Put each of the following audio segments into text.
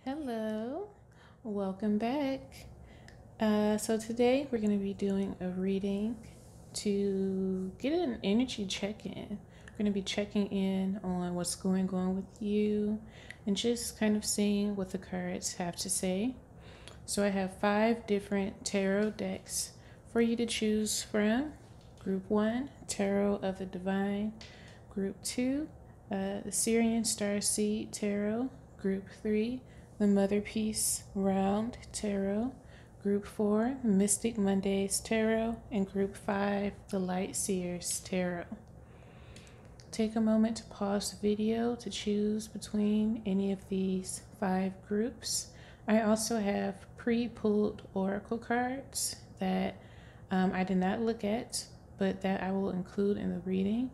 Hello, welcome back. So today we're going to be doing a reading to get an energy check-in. We're going to be checking in on what's going on with you and just kind of seeing what the cards have to say. So I have 5 different tarot decks for you to choose from. Group 1, Tarot of the Divine. Group 2, the Sirian Starseed Tarot. Group 3, the Motherpeace Round Tarot. Group 4, Mystic Mondays Tarot. And Group 5, the Light Seers Tarot. Take a moment to pause the video to choose between any of these 5 groups. I also have pre-pulled oracle cards that I did not look at, but that I will include in the reading.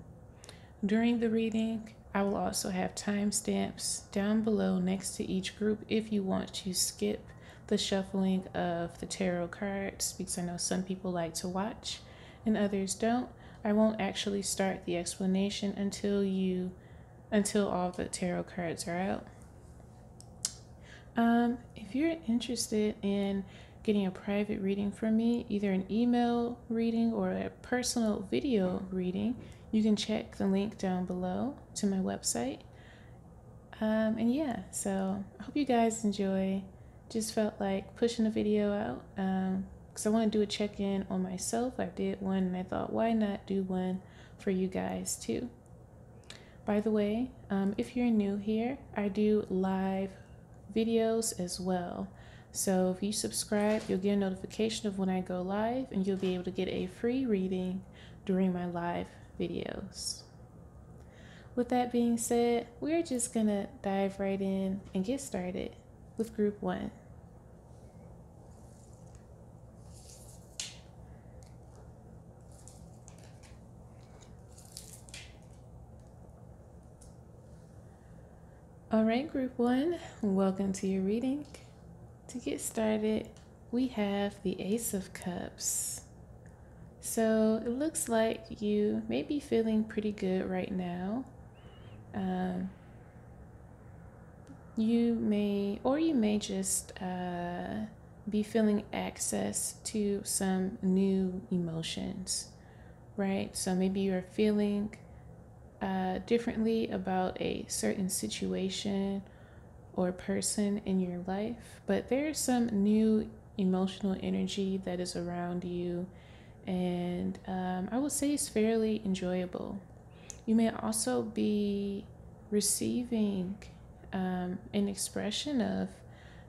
During the reading, I will also have timestamps down below next to each group if you want to skip the shuffling of the tarot cards, because I know some people like to watch and others don't. I won't actually start the explanation until all the tarot cards are out. If you're interested in getting a private reading from me, either an email reading or a personal video reading, you can check the link down below to my website. And yeah, so I hope you guys enjoy. Just felt like pushing a video out because I want to do a check-in on myself. I did one and I thought, why not do one for you guys too? By the way, if you're new here, I do live videos as well. So if you subscribe, you'll get a notification of when I go live and you'll be able to get a free reading during my live videos. With that being said, we're just gonna dive right in and get started with group 1. All right, group 1, welcome to your reading. To get started, we have the Ace of Cups. So it looks like you may be feeling pretty good right now. You may just be feeling access to some new emotions, right? So maybe you're feeling differently about a certain situation or person in your life, but there's some new emotional energy that is around you, and I would say it's fairly enjoyable. You may also be receiving an expression of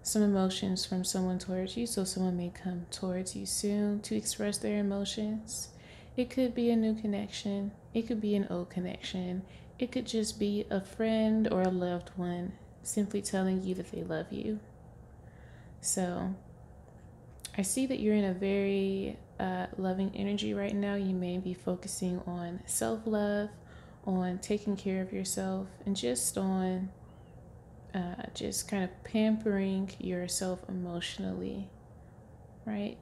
some emotions from someone towards you, so someone may come towards you soon to express their emotions. It could be a new connection, it could be an old connection, it could just be a friend or a loved one simply telling you that they love you. So I see that you're in a very loving energy right now. You may be focusing on self-love, on taking care of yourself, and just on just kind of pampering yourself emotionally, right?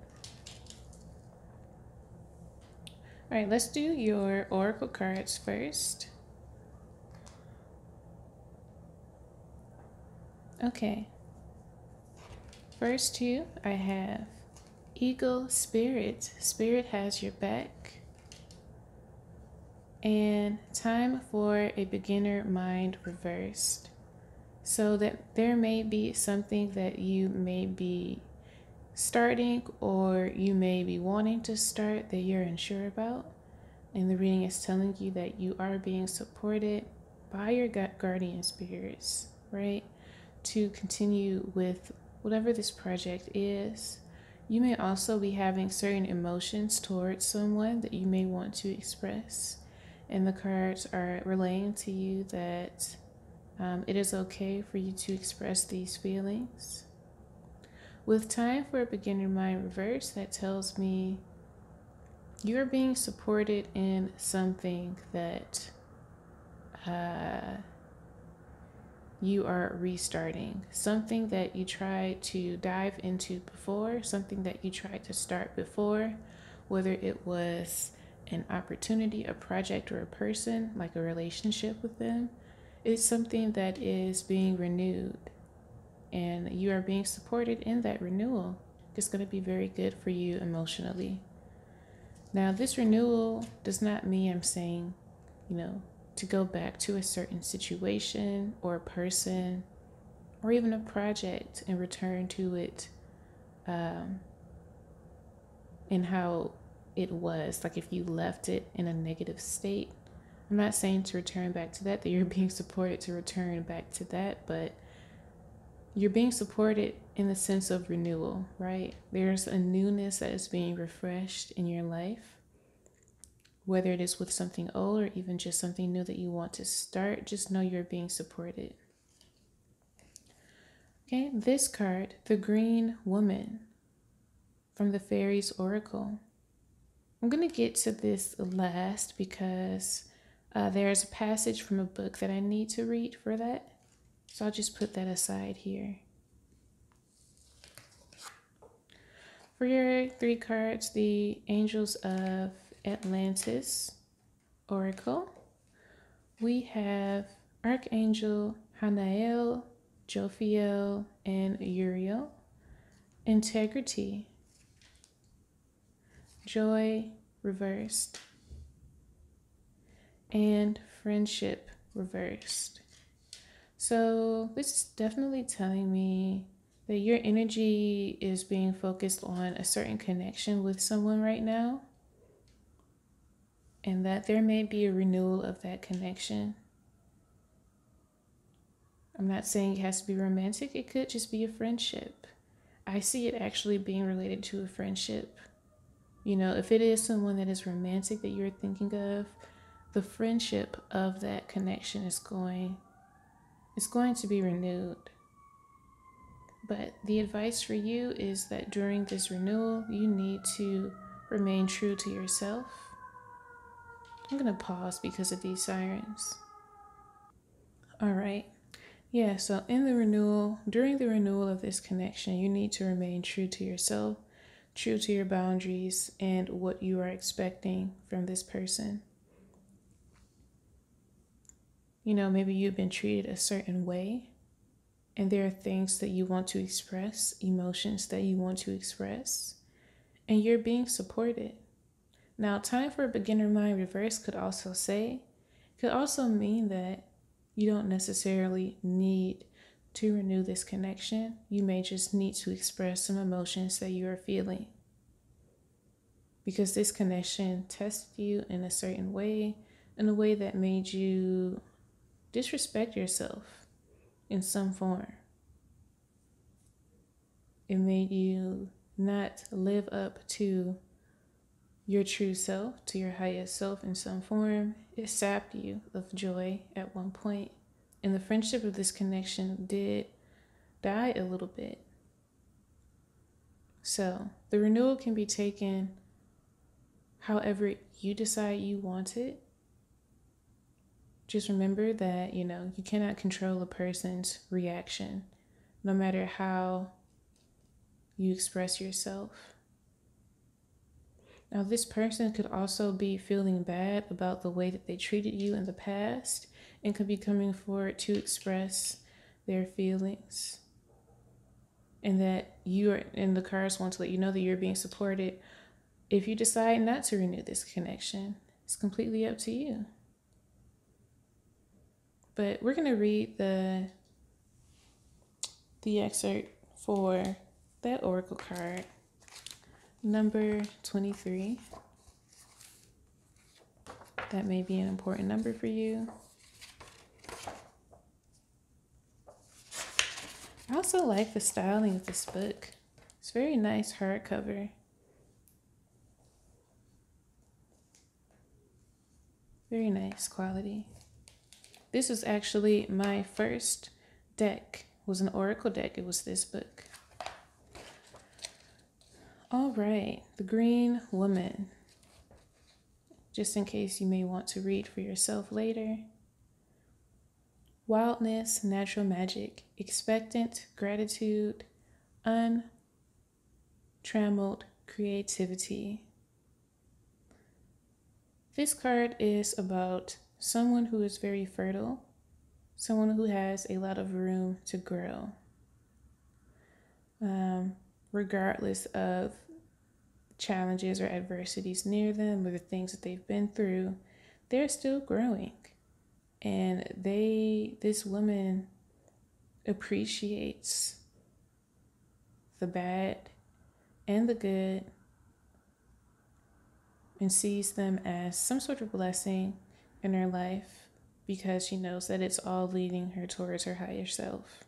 All right, let's do your oracle cards first. Okay. First 2, I have Eagle Spirit. Spirit has your back. And Time for a Beginner Mind reversed. So that there may be something that you may be starting or you may be wanting to start that you're unsure about. And the reading is telling you that you are being supported by your guardian spirits, right? To continue with whatever this project is. You may also be having certain emotions towards someone that you may want to express. And the cards are relaying to you that it is okay for you to express these feelings. With Time for a Beginner Mind reverse, that tells me you're being supported in something that you are restarting, something that you tried to dive into before, something that you tried to start before, whether it was an opportunity, a project, or a person, like a relationship with them. It's something that is being renewed. and you are being supported in that renewal. It's going to be very good for you emotionally. Now, this renewal does not mean I'm saying, to go back to a certain situation or a person or even a project and return to it in how it was, like if you left it in a negative state. I'm not saying to return back to that you're being supported to return back to that, but you're being supported in the sense of renewal, right? There's a newness that is being refreshed in your life, whether it is with something old or even just something new that you want to start. Just know you're being supported. Okay, this card, the Green Woman from the Fairies Oracle. I'm going to get to this last because there's a passage from a book that I need to read for that. So I'll just put that aside here. For your 3 cards, the Angels of Atlantis Oracle, we have Archangel Hanael, Jophiel, and Uriel. Integrity, Joy reversed, and Friendship reversed. So this is definitely telling me that your energy is being focused on a certain connection with someone right now, and that there may be a renewal of that connection. I'm not saying it has to be romantic. It could just be a friendship. I see it actually being related to a friendship. If it is someone that is romantic that you're thinking of, the friendship of that connection is going to be renewed. But the advice for you is that during this renewal, you need to remain true to yourself. I'm going to pause because of these sirens. All right. Yeah, so during the renewal of this connection, you need to remain true to yourself, true to your boundaries, and what you are expecting from this person. Maybe you've been treated a certain way, and there are things that you want to express, emotions that you want to express, and you're being supported. Now, time for a beginner mind reverse could also mean that you don't necessarily need to renew this connection. You may just need to express some emotions that you are feeling, because this connection tested you in a certain way, in a way that made you disrespect yourself in some form. It made you not live up to your true self, to your highest self in some form. It sapped you of joy at one point, and the friendship of this connection did die a little bit. So the renewal can be taken however you decide you want it. Just remember that, you cannot control a person's reaction, no matter how you express yourself. Now, this person could also be feeling bad about the way that they treated you in the past and could be coming forward to express their feelings. And that the cards want to let you know that you're being supported. If you decide not to renew this connection, it's completely up to you. But we're going to read the excerpt for that oracle card, number 23. That may be an important number for you. I also like the styling of this book. It's very nice hardcover. Very nice quality. This was actually my first deck. It was an oracle deck. It was this book. All right, the Green Woman. Just in case you may want to read for yourself later. Wildness, natural magic, expectant, gratitude, untrammeled creativity. This card is about someone who is very fertile, someone who has a lot of room to grow. regardless of challenges or adversities near them or the things that they've been through, they're still growing. And this woman appreciates the bad and the good and sees them as some sort of blessing in her life because she knows that it's all leading her towards her higher self.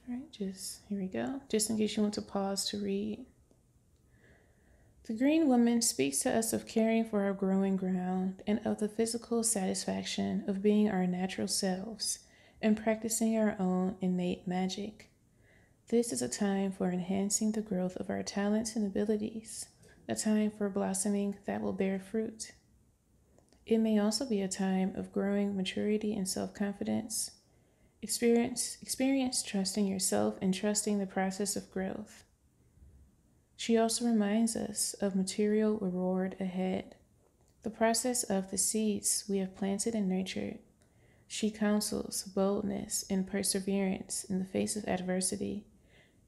All right, here we go. Just in case you want to pause to read. The green woman speaks to us of caring for our growing ground and of the physical satisfaction of being our natural selves and practicing our own innate magic. This is a time for enhancing the growth of our talents and abilities, a time for blossoming that will bear fruit. It may also be a time of growing maturity and self-confidence. Experience trusting yourself and trusting the process of growth. She also reminds us of material reward ahead, the process of the seeds we have planted and nurtured. She counsels boldness and perseverance in the face of adversity,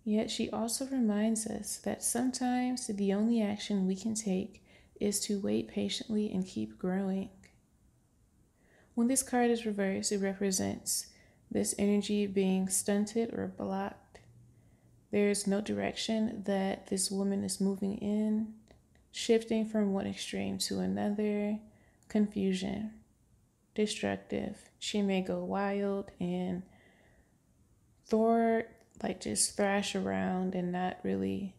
yet she also reminds us that sometimes the only action we can take is to wait patiently and keep growing. When this card is reversed, it represents this energy being stunted or blocked. There's no direction that this woman is moving in, shifting from one extreme to another, confusion, destructive. She may go wild and just thrash around and not really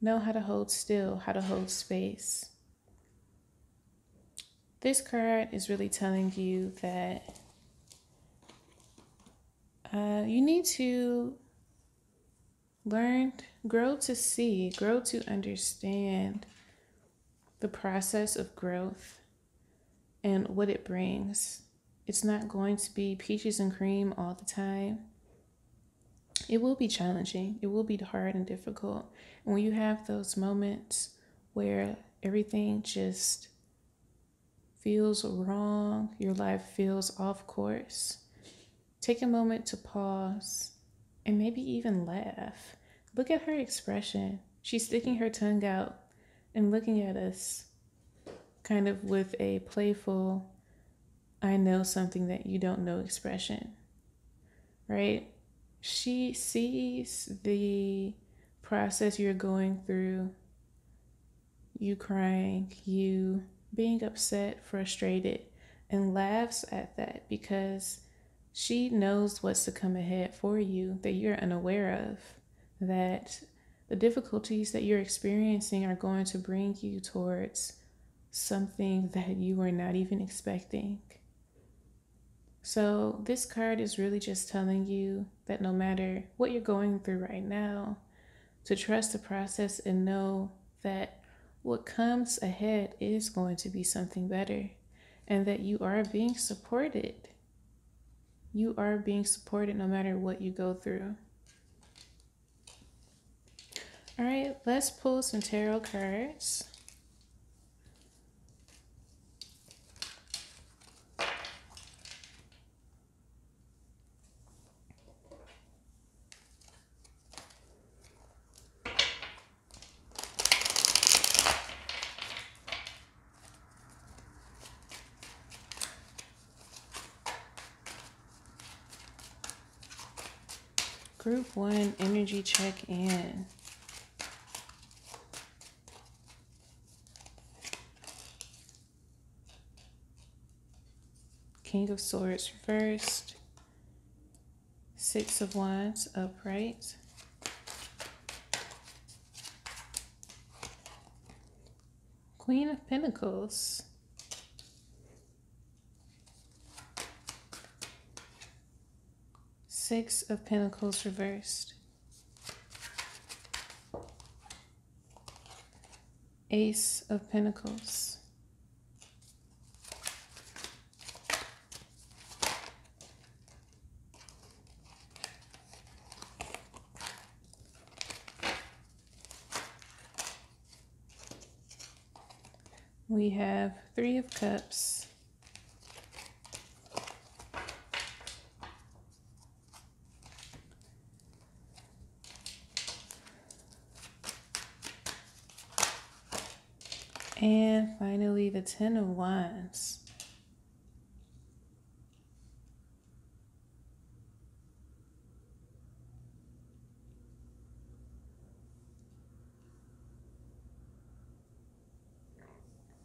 know how to hold still, how to hold space. This card is really telling you that you need to grow to understand the process of growth and what it brings. It's not going to be peaches and cream all the time. It will be challenging. It will be hard and difficult. And when you have those moments where everything just feels wrong, your life feels off course, take a moment to pause and maybe even laugh. Look at her expression. She's sticking her tongue out and looking at us kind of with a playful, I know something that you don't know expression, right? She sees the process you're going through, you crying, you being upset, frustrated, and laughs at that because she knows what's to come ahead for you that you're unaware of, that the difficulties that you're experiencing are going to bring you towards something that you were not even expecting. So this card is really just telling you that no matter what you're going through right now, to trust the process and know that what comes ahead is going to be something better and that you are being supported. You are being supported no matter what you go through. All right, let's pull some tarot cards. Group 1 energy check-in. King of Swords reversed. Six of Wands upright. Queen of Pentacles. Six of Pentacles reversed. Ace of Pentacles. We have Three of Cups. And finally, the Ten of Wands.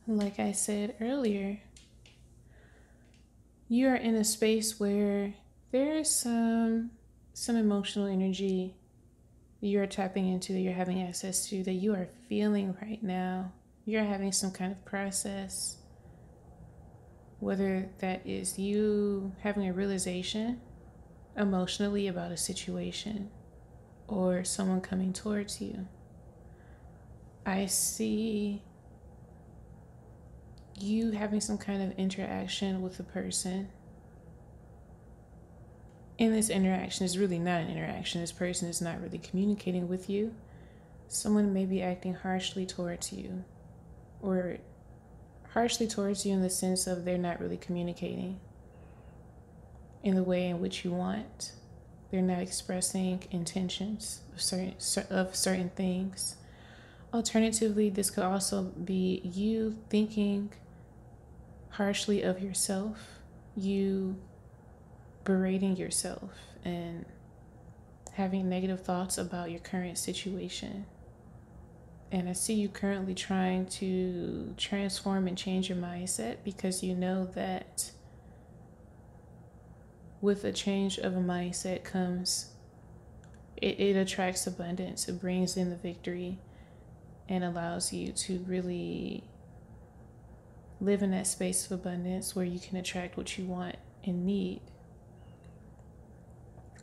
Like I said earlier, you are in a space where there is some emotional energy that you are tapping into, that you're having access to, that you are feeling right now. You're having some kind of process, whether that is you having a realization emotionally about a situation or someone coming towards you. I see you having some kind of interaction with a person. And this interaction is really not an interaction. This person is not really communicating with you. Someone may be acting harshly towards you, or harshly towards you in the sense of they're not really communicating in the way in which you want. They're not expressing intentions of certain things. Alternatively, this could also be you thinking harshly of yourself, you berating yourself and having negative thoughts about your current situation. And I see you currently trying to transform and change your mindset, because you know that with a change of a mindset comes, it attracts abundance. It brings in the victory and allows you to really live in that space of abundance where you can attract what you want and need.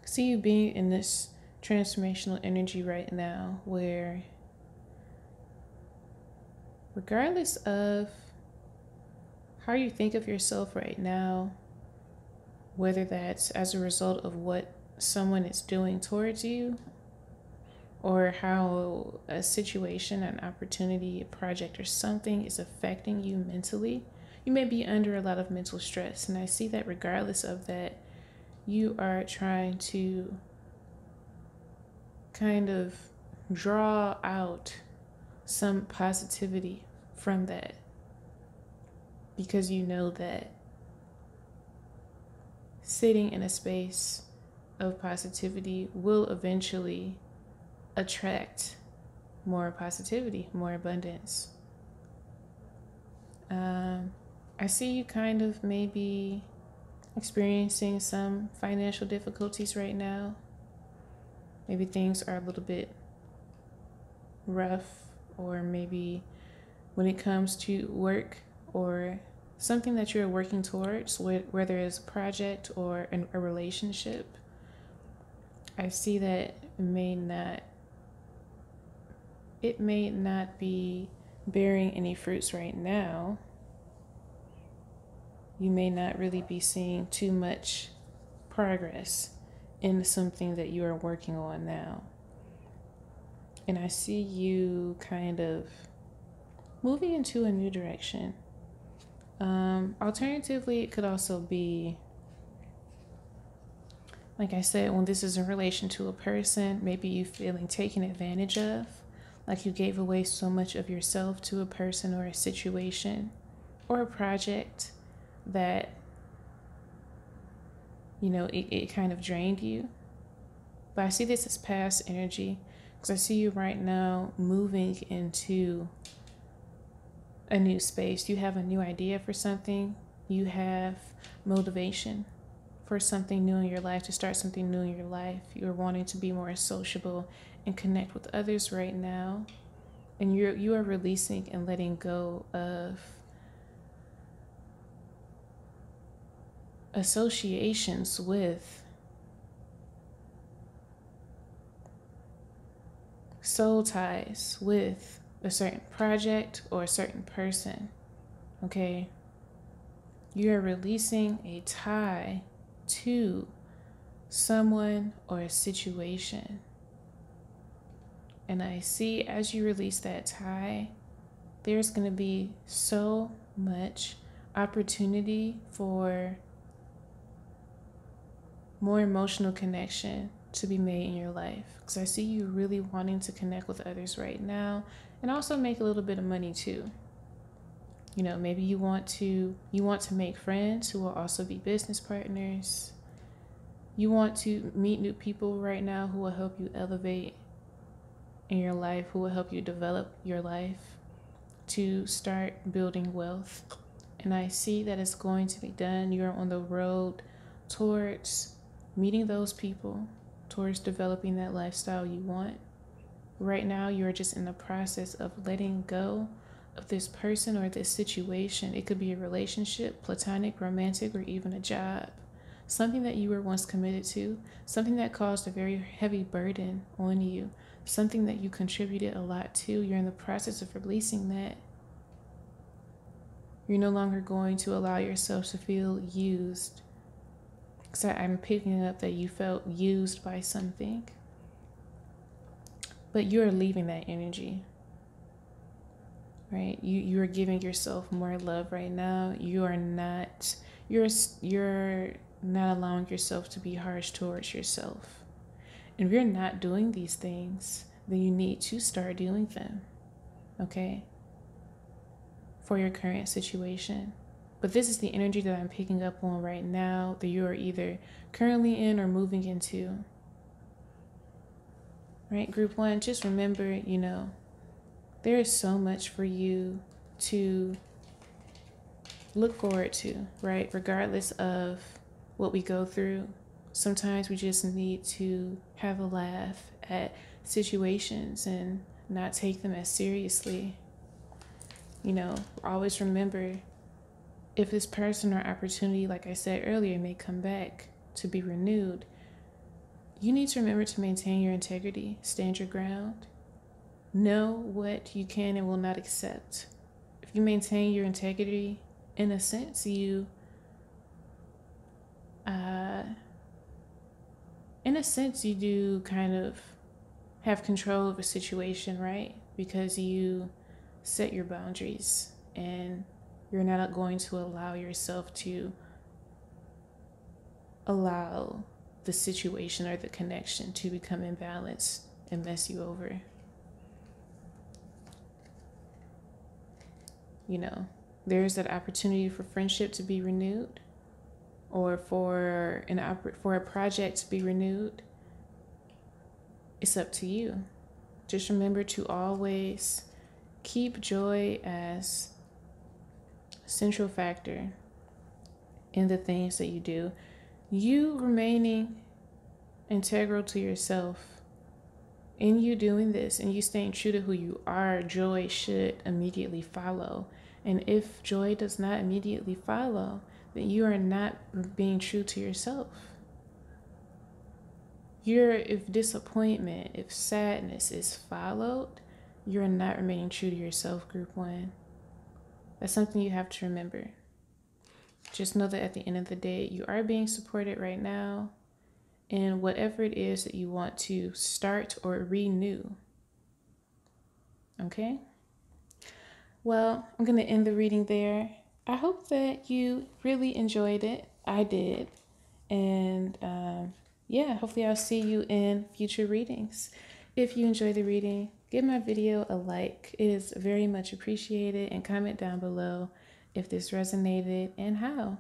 See you being in this transformational energy right now where, regardless of how you think of yourself right now, whether that's as a result of what someone is doing towards you, or how a situation, an opportunity, a project, or something is affecting you mentally, you may be under a lot of mental stress. And I see that regardless of that, you are trying to kind of draw out some positivity from that, because you know that sitting in a space of positivity will eventually attract more positivity, more abundance. I see you kind of maybe experiencing some financial difficulties right now. Maybe things are a little bit rough, or maybe when it comes to work or something that you're working towards, whether it's a project or a relationship. I see that it may not be bearing any fruits right now. You may not really be seeing too much progress in something that you are working on now. And I see you kind of moving into a new direction. Alternatively, it could also be, like I said, when this is in relation to a person, maybe you feeling taken advantage of, like you gave away so much of yourself to a person or a situation or a project that, you know, it kind of drained you. But I see this as past energy, because I see you right now moving into a new space. You have a new idea for something. You have motivation for something new in your life, to start something new in your life. You're wanting to be more sociable and connect with others right now. And you are releasing and letting go of associations with soul ties with a certain project or a certain person. Okay? You are releasing a tie to someone or a situation. And I see, as you release that tie, there's going to be so much opportunity for more emotional connection to be made in your life. Because I see you really wanting to connect with others right now and also make a little bit of money too. You know, maybe you want to make friends who will also be business partners. You want to meet new people right now who will help you elevate in your life, who will help you develop your life to start building wealth. And I see that it's going to be done. You're on the road towards meeting those people, towards developing that lifestyle you want. Right now, you're just in the process of letting go of this person or this situation. It could be a relationship, platonic, romantic, or even a job. Something that you were once committed to, something that caused a very heavy burden on you, something that you contributed a lot to. You're in the process of releasing that. You're no longer going to allow yourself to feel used. So I'm picking up that you felt used by something. But you're leaving that energy. Right? You are giving yourself more love right now. You're not allowing yourself to be harsh towards yourself. And if you're not doing these things, then you need to start doing them. Okay? For your current situation. But this is the energy that I'm picking up on right now that you are either currently in or moving into. Right? Group 1, just remember, you know, there is so much for you to look forward to, right? Regardless of what we go through. Sometimes we just need to have a laugh at situations and not take them as seriously. You know, always remember, if this person or opportunity, like I said earlier, may come back to be renewed, you need to remember to maintain your integrity, stand your ground, know what you can and will not accept. If you maintain your integrity, in a sense, you do kind of have control of a situation, right? Because you set your boundaries and you're not going to allow yourself to allow the situation or the connection to become imbalanced and mess you over. You know, there's that opportunity for friendship to be renewed, or for a project to be renewed. It's up to you. Just remember to always keep joy as central factor in the things that you do. You remaining integral to yourself, in you doing this and you staying true to who you are, joy should immediately follow. And if joy does not immediately follow, then you are not being true to yourself. If disappointment, if sadness is followed, you're not remaining true to yourself, group 1. That's something you have to remember. Just know that at the end of the day, you are being supported right now in whatever it is that you want to start or renew. Okay? Well, I'm going to end the reading there. I hope that you really enjoyed it. I did. And hopefully I'll see you in future readings. If you enjoy the reading, give my video a like. It is very much appreciated, and comment down below if this resonated and how.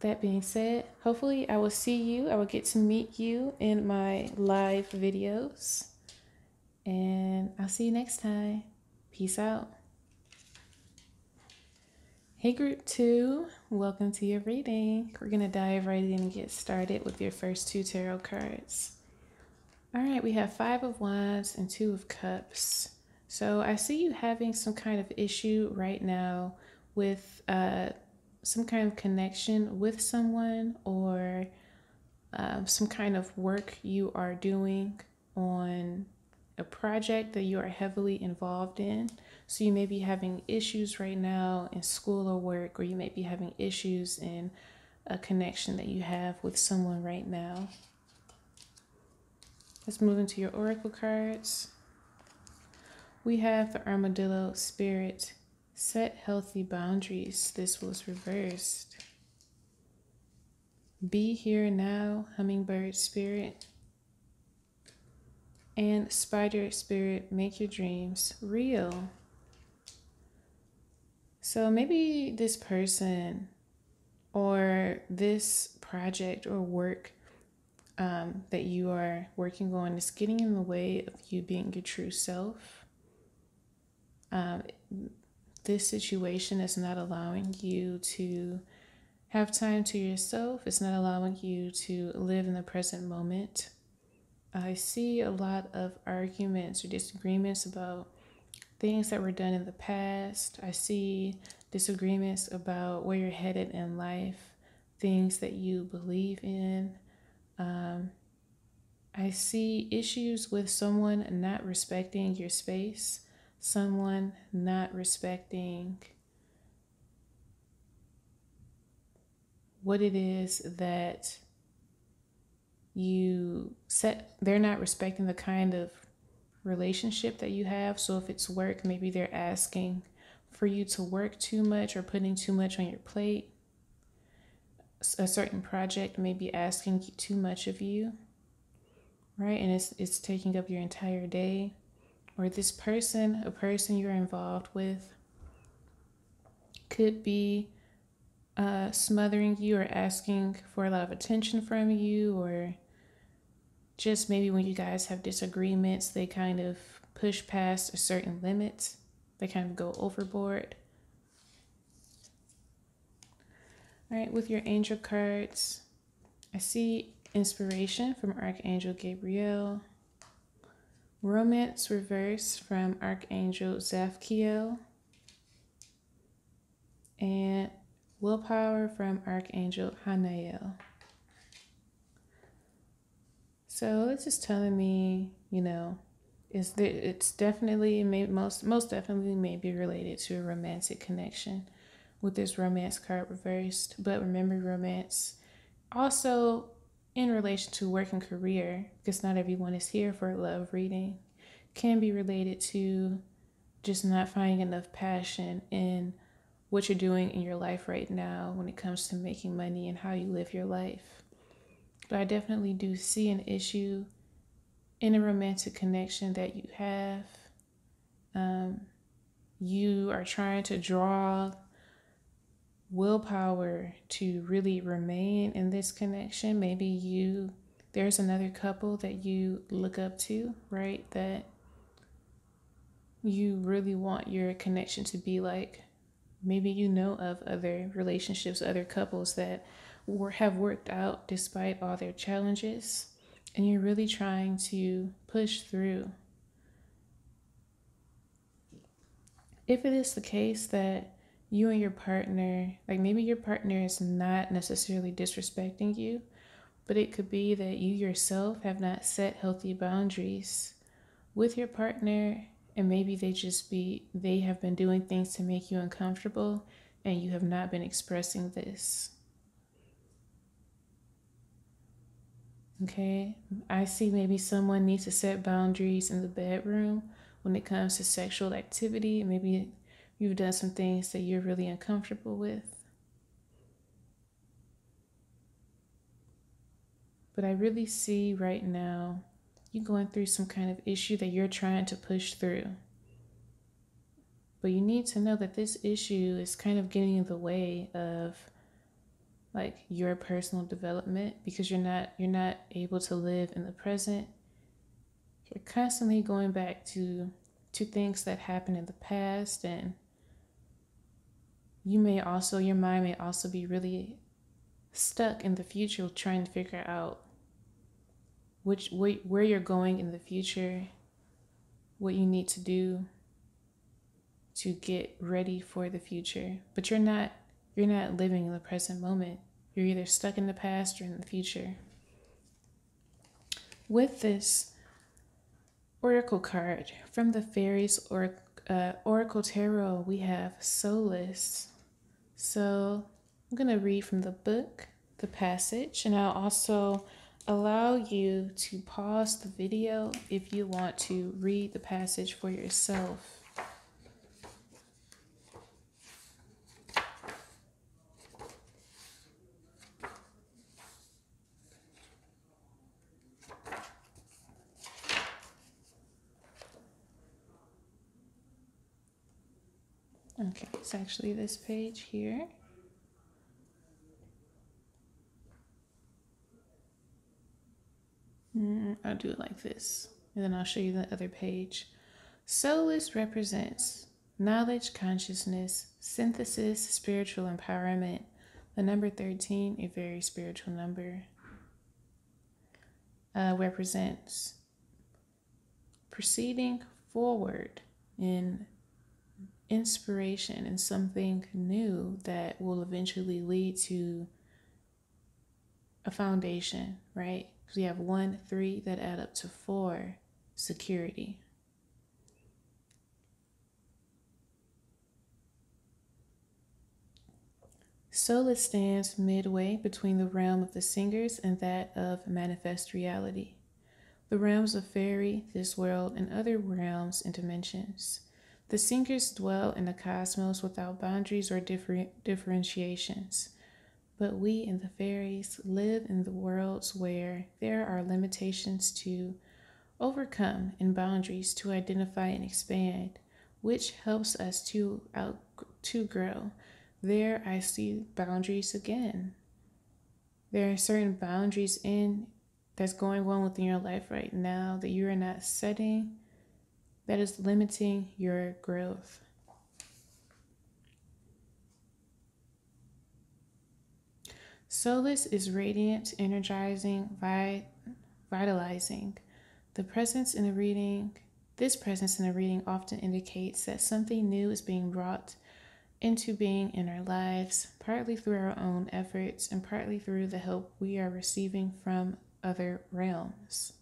That being said, hopefully I will get to meet you in my live videos, and I'll see you next time. Peace out. Hey group 2, welcome to your reading. We're going to dive right in and get started with your first 2 tarot cards. All right, we have 5 of Wands and 2 of Cups. So I see you having some kind of issue right now with some kind of connection with someone, or some kind of work you are doing on a project that you are heavily involved in. So you may be having issues right now in school or work, or you may be having issues in a connection that you have with someone right now. Let's move into your oracle cards. We have the armadillo spirit. Set healthy boundaries. This was reversed. Be here now, hummingbird spirit. And spider spirit, make your dreams real. So maybe this person or this project or work that you are working on is getting in the way of you being your true self. This situation is not allowing you to have time to yourself. It's not allowing you to live in the present moment. I see a lot of arguments or disagreements about things that were done in the past. I see disagreements about where you're headed in life, things that you believe in. I see issues with someone not respecting your space, someone not respecting what it is that you set. They're not respecting the kind of relationship that you have. So if it's work, maybe they're asking for you to work too much or putting too much on your plate. A certain project may be asking too much of you, right? And it's taking up your entire day. Or this person, a person you're involved with, could be smothering you or asking for a lot of attention from you, or just maybe when you guys have disagreements, they kind of push past a certain limit. They kind of go overboard. All right, with your angel cards, I see inspiration from Archangel Gabriel, romance reverse from Archangel Zapkiel, and willpower from Archangel Hanael. So it's just telling me, it's definitely, most definitely may be related to a romantic connection with this romance card reversed. But remember, romance also in relation to work and career, because not everyone is here for a love reading, can be related to just not finding enough passion in what you're doing in your life right now when it comes to making money and how you live your life. But I definitely do see an issue in a romantic connection that you have. You are trying to draw willpower to really remain in this connection. Maybe there's another couple that you look up to, right? That you really want your connection to be like. Maybe you know of other relationships, other couples that have worked out despite all their challenges, and you're really trying to push through. If it is the case that you and your partner, like maybe your partner is not necessarily disrespecting you, but it could be that you yourself have not set healthy boundaries with your partner, and maybe they have been doing things to make you uncomfortable and you have not been expressing this. Okay, I see maybe someone needs to set boundaries in the bedroom when it comes to sexual activity. Maybe you've done some things that you're really uncomfortable with. But I really see right now you going through some kind of issue that you're trying to push through. But you need to know that this issue is kind of getting in the way of like your personal development, because you're not able to live in the present. You're constantly going back to things that happened in the past, and your mind may also be really stuck in the future, trying to figure out where you're going in the future, what you need to do to get ready for the future. But you're not living in the present moment. You're either stuck in the past or in the future. With this oracle card from the Fairies Oracle Tarot, we have Solace. So I'm going to read from the book, the passage, and I'll also allow you to pause the video if you want to read the passage for yourself. Okay, it's actually this page here. I'll do it like this, and then I'll show you the other page. Soulless represents knowledge, consciousness, synthesis, spiritual empowerment. The number 13, a very spiritual number, represents proceeding forward in inspiration and something new that will eventually lead to a foundation, right? Because we have 1, 3 that add up to 4, security. Soulless stands midway between the realm of the singers and that of manifest reality. The realms of fairy, this world, and other realms and dimensions. The singers dwell in the cosmos without boundaries or differentiations. But we and the fairies live in the worlds where there are limitations to overcome and boundaries to identify and expand, which helps us to grow. There I see boundaries again. There are certain boundaries that's going on within your life right now that you are not setting, that is limiting your growth. Soulless is radiant, energizing, vitalizing. This presence in a reading often indicates that something new is being brought into being in our lives, partly through our own efforts and partly through the help we are receiving from other realms.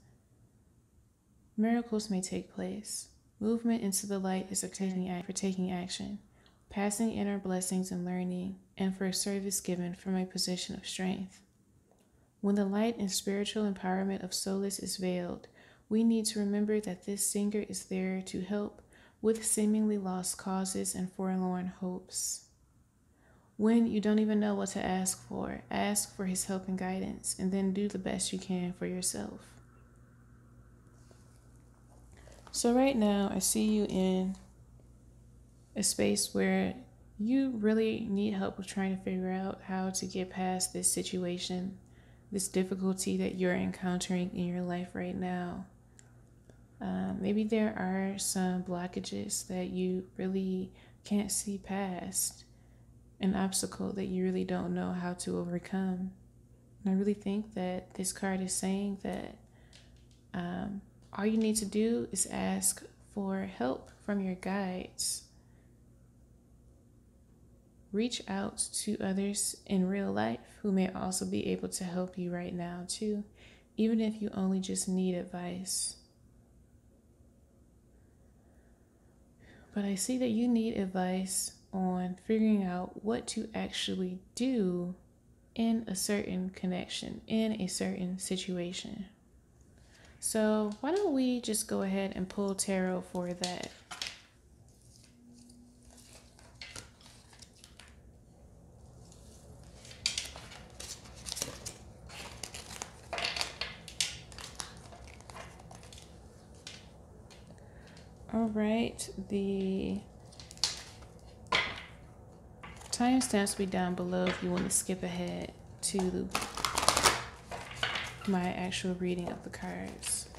Miracles may take place. Movement into the light is for taking action, passing in our blessings and learning, and for service given from a position of strength. When the light and spiritual empowerment of Soulless is veiled, we need to remember that this singer is there to help with seemingly lost causes and forlorn hopes. When you don't even know what to ask for his help and guidance, and then do the best you can for yourself. So right now, I see you in a space where you really need help with trying to figure out how to get past this situation, this difficulty that you're encountering in your life right now. Maybe there are some blockages that you really can't see past, an obstacle that you really don't know how to overcome. And I really think that this card is saying that all you need to do is ask for help from your guides. Reach out to others in real life who may also be able to help you right now too, even if you only just need advice. But I see that you need advice on figuring out what to actually do in a certain connection, in a certain situation. So why don't we just go ahead and pull tarot for that? All right, the timestamps will be down below if you want to skip ahead to my actual reading of the cards.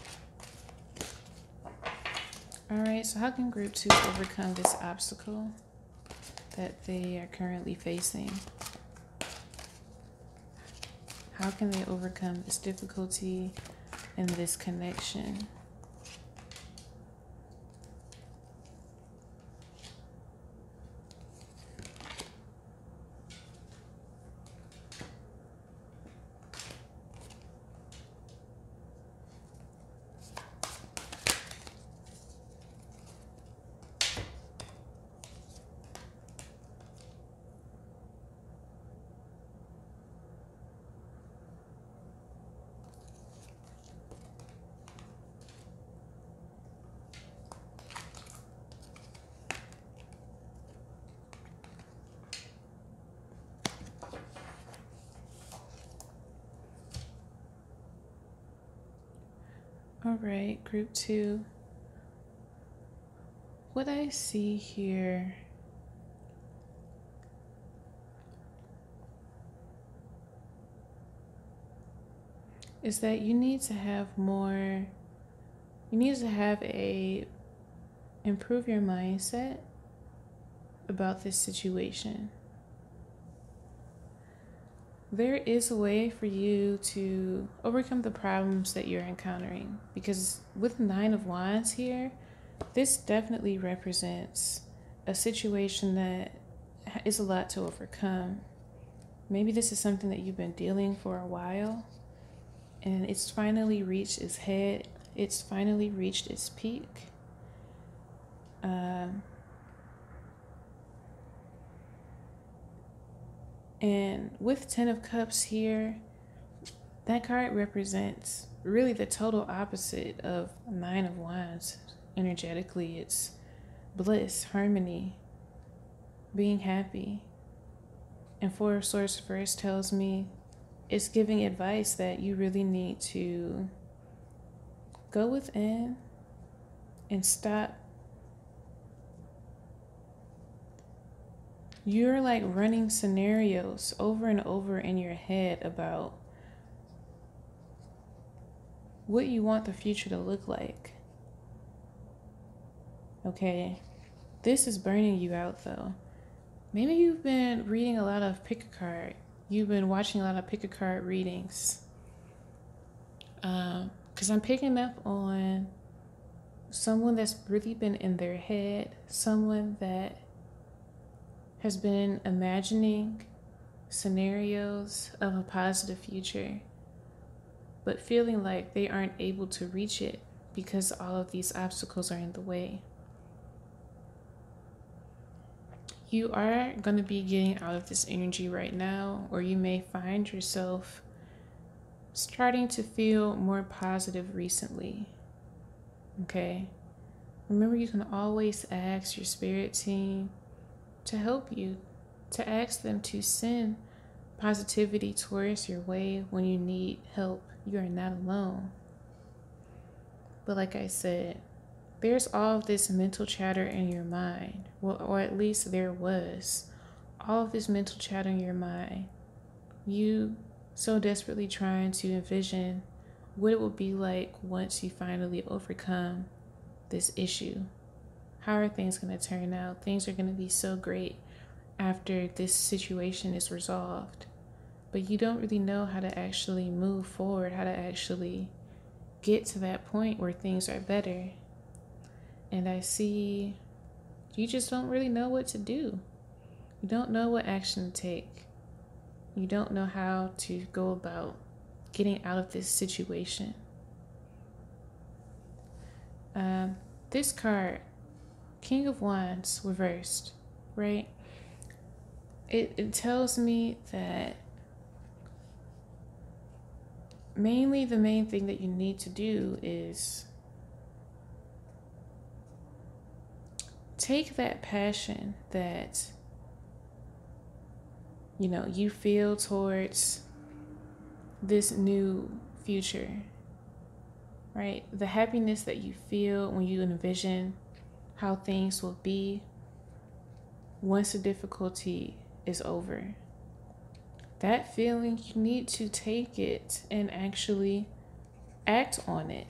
All right, so how can group 2 overcome this obstacle that they are currently facing? How can they overcome this difficulty and this connection? All right, group 2. What I see here is that you need to improve your mindset about this situation. There is a way for you to overcome the problems that you're encountering, because with 9 of Wands here, this definitely represents a situation that is a lot to overcome. Maybe this is something that you've been dealing for a while, and it's finally reached its head. It's finally reached its peak. And with 10 of Cups here, that card represents really the total opposite of 9 of Wands. Energetically, it's bliss, harmony, being happy. And 4 of Swords first tells me it's giving advice that you really need to go within and stop. You're like running scenarios over and over in your head about what you want the future to look like. Okay, this is burning you out though. Maybe you've been reading a lot of pick a card. You've been watching a lot of pick a card readings. Because I'm picking up on someone that's really been in their head, someone that has been imagining scenarios of a positive future, but feeling like they aren't able to reach it because all of these obstacles are in the way. You are going to be getting out of this energy right now, or you may find yourself starting to feel more positive recently. Okay? Remember, you can always ask your spirit team to help you, to ask them to send positivity towards your way when you need help. You are not alone. But like I said, there's all of this mental chatter in your mind. Well, or at least there was. All of this mental chatter in your mind. You so desperately trying to envision what it will be like once you finally overcome this issue. How are things going to turn out? Things are going to be so great after this situation is resolved. But you don't really know how to actually move forward, how to actually get to that point where things are better. And I see you just don't really know what to do. You don't know what action to take. You don't know how to go about getting out of this situation. This card, King of Wands reversed, right? It tells me that mainly the main thing that you need to do is take that passion that you feel towards this new future, right? The happiness that you feel when you envision how things will be once the difficulty is over. That feeling, you need to take it and actually act on it.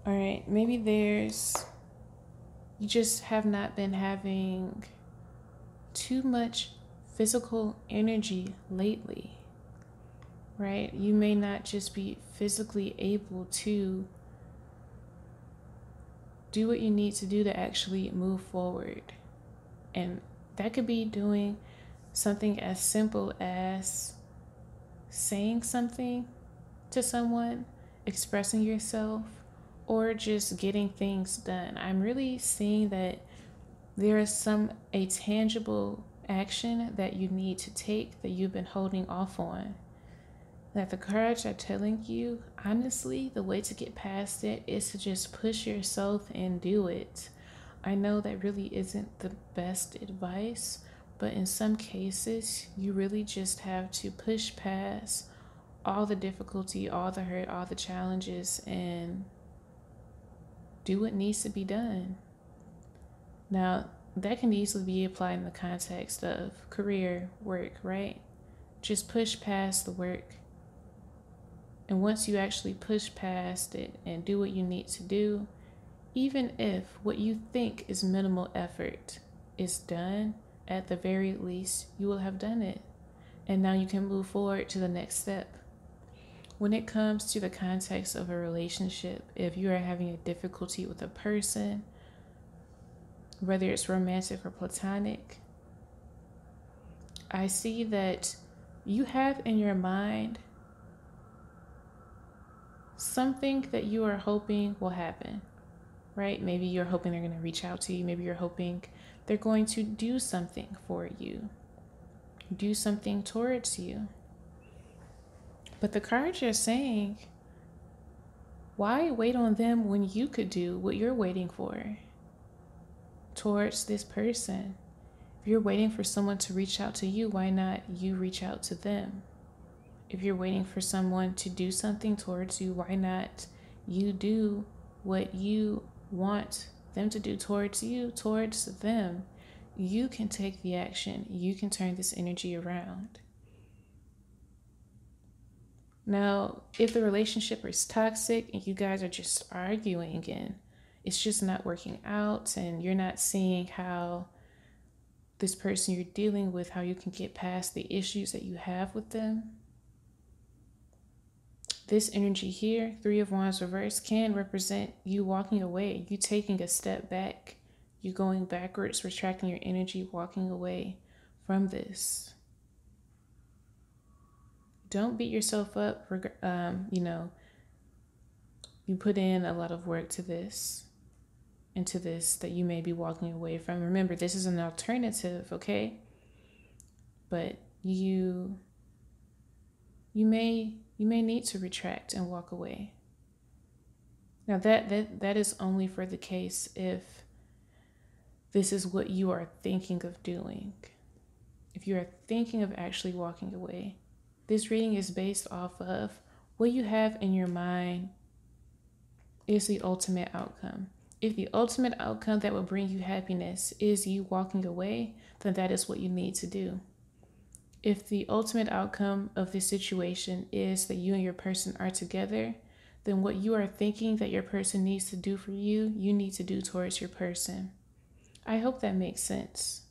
All right, maybe you just have not been having too much physical energy lately, right? You may not just be physically able to do what you need to do to actually move forward. And that could be doing something as simple as saying something to someone, expressing yourself, or just getting things done. I'm really seeing that there is a tangible action that you need to take that you've been holding off on. That the cards are telling you, honestly, the way to get past it is to just push yourself and do it. I know that really isn't the best advice, but in some cases, you really just have to push past all the difficulty, all the hurt, all the challenges, and do what needs to be done. Now, that can easily be applied in the context of career, work, right? Just push past the work. And once you actually push past it and do what you need to do, even if what you think is minimal effort is done, at the very least, you will have done it. And now you can move forward to the next step. When it comes to the context of a relationship, if you are having a difficulty with a person, whether it's romantic or platonic, I see that you have in your mind something that you are hoping will happen, right? Maybe you're hoping they're going to reach out to you. Maybe you're hoping they're going to do something for you, do something towards you. But the cards are saying, why wait on them when you could do what you're waiting for towards this person? If you're waiting for someone to reach out to you, why not you reach out to them? If you're waiting for someone to do something towards you, why not you do what you want them to do towards you, towards them? You can take the action. You can turn this energy around. Now, if the relationship is toxic and you guys are just arguing and it's just not working out and you're not seeing how this person you're dealing with, how you can get past the issues that you have with them, this energy here, 3 of Wands reverse, can represent you walking away, you taking a step back, you going backwards, retracting your energy, walking away from this. Don't beat yourself up for, you put in a lot of work to this, into this that you may be walking away from. Remember, this is an alternative, okay? But you may need to retract and walk away. Now that is only for the case if this is what you are thinking of doing. If you are thinking of actually walking away, this reading is based off of what you have in your mind is the ultimate outcome. If the ultimate outcome that will bring you happiness is you walking away, then that is what you need to do. If the ultimate outcome of this situation is that you and your person are together, then what you are thinking that your person needs to do for you, you need to do towards your person. I hope that makes sense.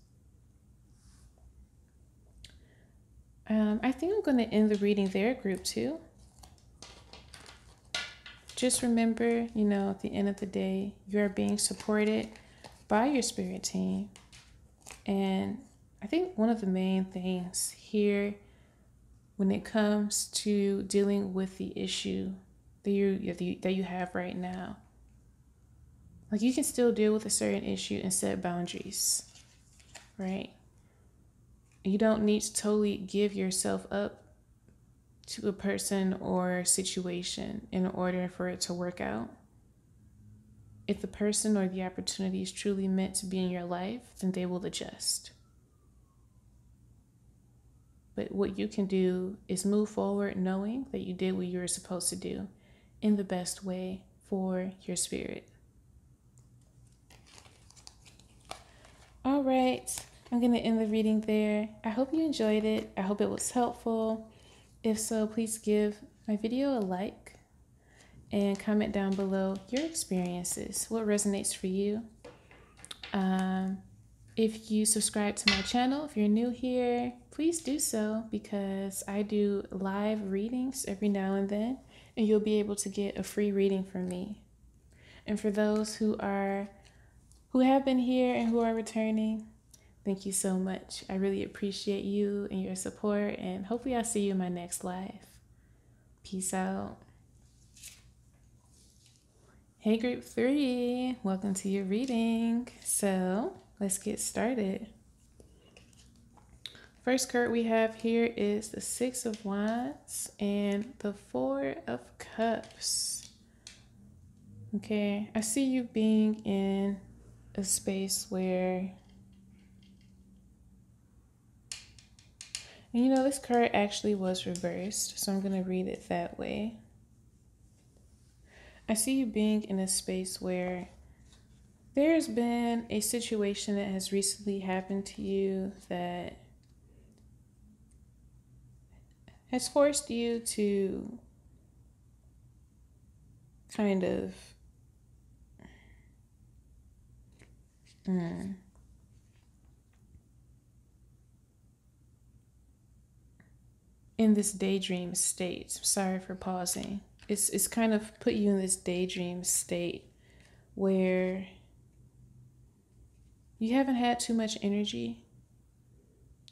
I think I'm going to end the reading there, group 2. Just remember, at the end of the day, you're being supported by your spirit team. And I think one of the main things here when it comes to dealing with the issue that you have right now, like you can still deal with a certain issue and set boundaries, right? You don't need to totally give yourself up to a person or situation in order for it to work out. If the person or the opportunity is truly meant to be in your life, then they will adjust. But what you can do is move forward knowing that you did what you were supposed to do in the best way for your spirit. All right, I'm going to end the reading there. I hope you enjoyed it. I hope it was helpful. If so, please give my video a like and comment down below your experiences. What resonates for you? If you subscribe to my channel, if you're new here, please do so because I do live readings every now and then, and you'll be able to get a free reading from me. And for those who have been here and who are returning, thank you so much. I really appreciate you and your support, and hopefully I'll see you in my next live. Peace out. Hey group 3, welcome to your reading. So let's get started. First card we have here is the 6 of Wands and the 4 of Cups. Okay, I see you being in a space where And you know, this card actually was reversed, so I'm going to read it that way. I see you being in a space where there's been a situation that has recently happened to you that has forced you to kind of in this daydream state. Sorry for pausing. It's kind of put you in this daydream state where you haven't had too much energy.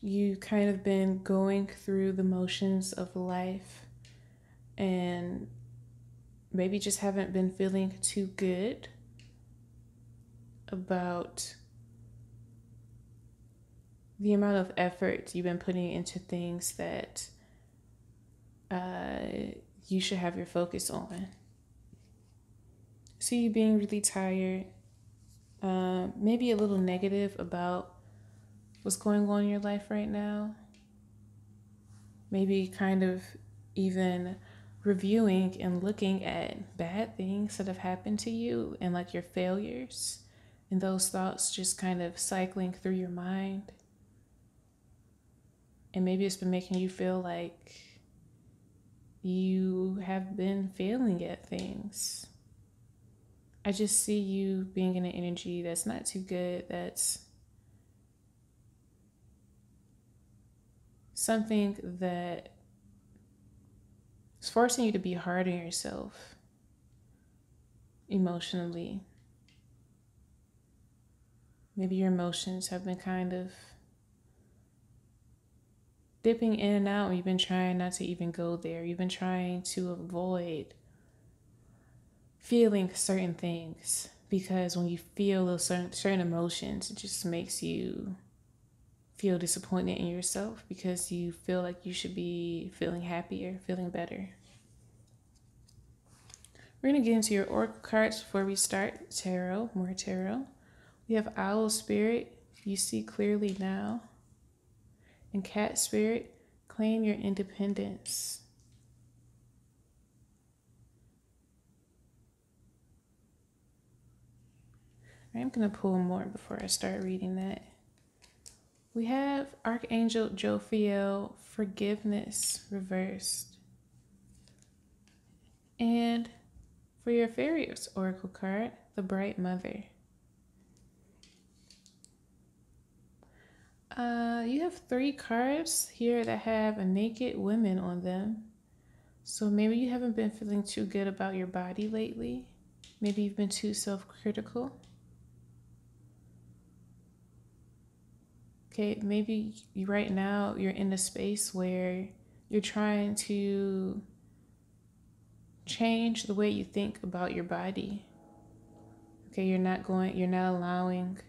You kind of been going through the motions of life and maybe just haven't been feeling too good about the amount of effort you've been putting into things that you should have your focus on. See you being really tired, maybe a little negative about what's going on in your life right now. Maybe kind of even reviewing and looking at bad things that have happened to you and like your failures, and those thoughts just kind of cycling through your mind. And maybe it's been making you feel like you have been failing at things. I just see you being in an energy that's not too good, that's something that is forcing you to be hard on yourself emotionally. Maybe your emotions have been kind of dipping in and out, and you've been trying not to even go there. You've been trying to avoid feeling certain things, because when you feel those certain emotions, it just makes you feel disappointed in yourself because you feel like you should be feeling happier, feeling better. We're going to get into your oracle cards before we start. Tarot, more tarot. We have Owl Spirit, you see clearly now. And Cat Spirit, claim your independence. I'm going to pull more before I start reading that. We have Archangel Jophiel, forgiveness reversed. And for your Fairies oracle card, the Bright Mother. You have 3 cards here that have a naked woman on them. So maybe you haven't been feeling too good about your body lately. Maybe you've been too self-critical. Okay, maybe right now you're in a space where you're trying to change the way you think about your body. Okay, you're not allowing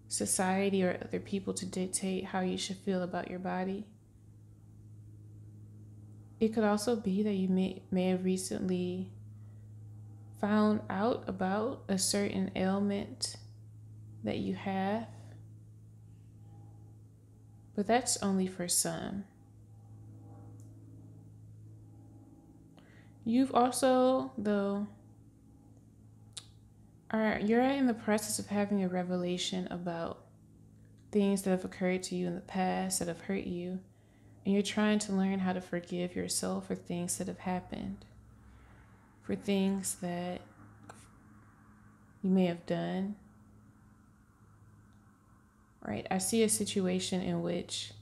society or other people to dictate how you should feel about your body. It could also be that you may have recently found out about a certain ailment that you have, but that's only for some. You've also, though, you're in the process of having a revelation about things that have occurred to you in the past that have hurt you, and you're trying to learn how to forgive yourself for things that have happened, for things that you may have done. Right? I see a situation in which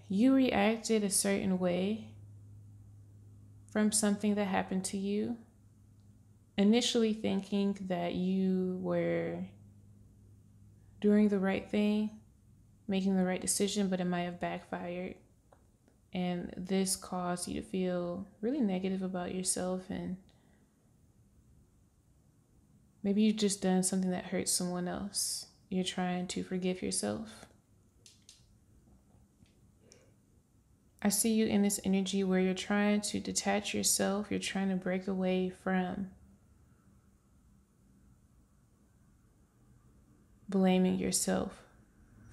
you reacted a certain way from something that happened to you, initially thinking that you were doing the right thing, making the right decision, but it might have backfired. And this caused you to feel really negative about yourself, and maybe you've just done something that hurts someone else. You're trying to forgive yourself. I see you in this energy where you're trying to detach yourself. You're trying to break away from blaming yourself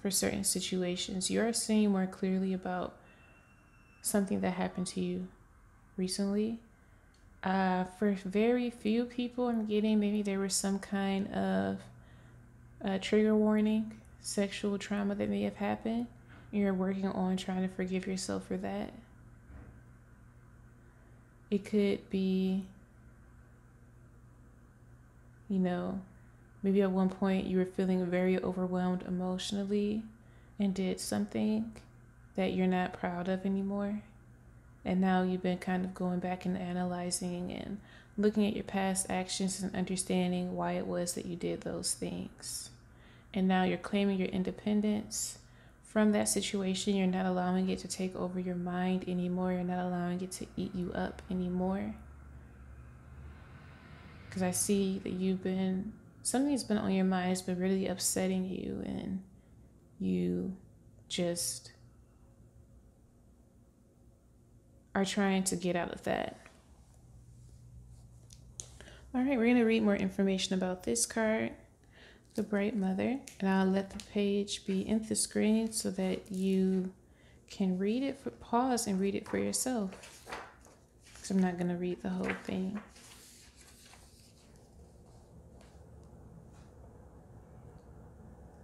for certain situations. You are seeing more clearly about something that happened to you recently. For very few people, I'm getting maybe there was some kind of trigger warning, sexual trauma that may have happened, and you're working on trying to forgive yourself for that. It could be, maybe at one point you were feeling very overwhelmed emotionally and did something that you're not proud of anymore. And now you've been kind of going back and analyzing and looking at your past actions and understanding why it was that you did those things. And now you're claiming your independence from that situation. You're not allowing it to take over your mind anymore. You're not allowing it to eat you up anymore. Because I see that something's been on your mind, it's been really upsetting you, and you just are trying to get out of that. All right, we're going to read more information about this card, the Bright Mother, and I'll let the page be in the screen so that you can read it, pause and read it for yourself, because I'm not going to read the whole thing.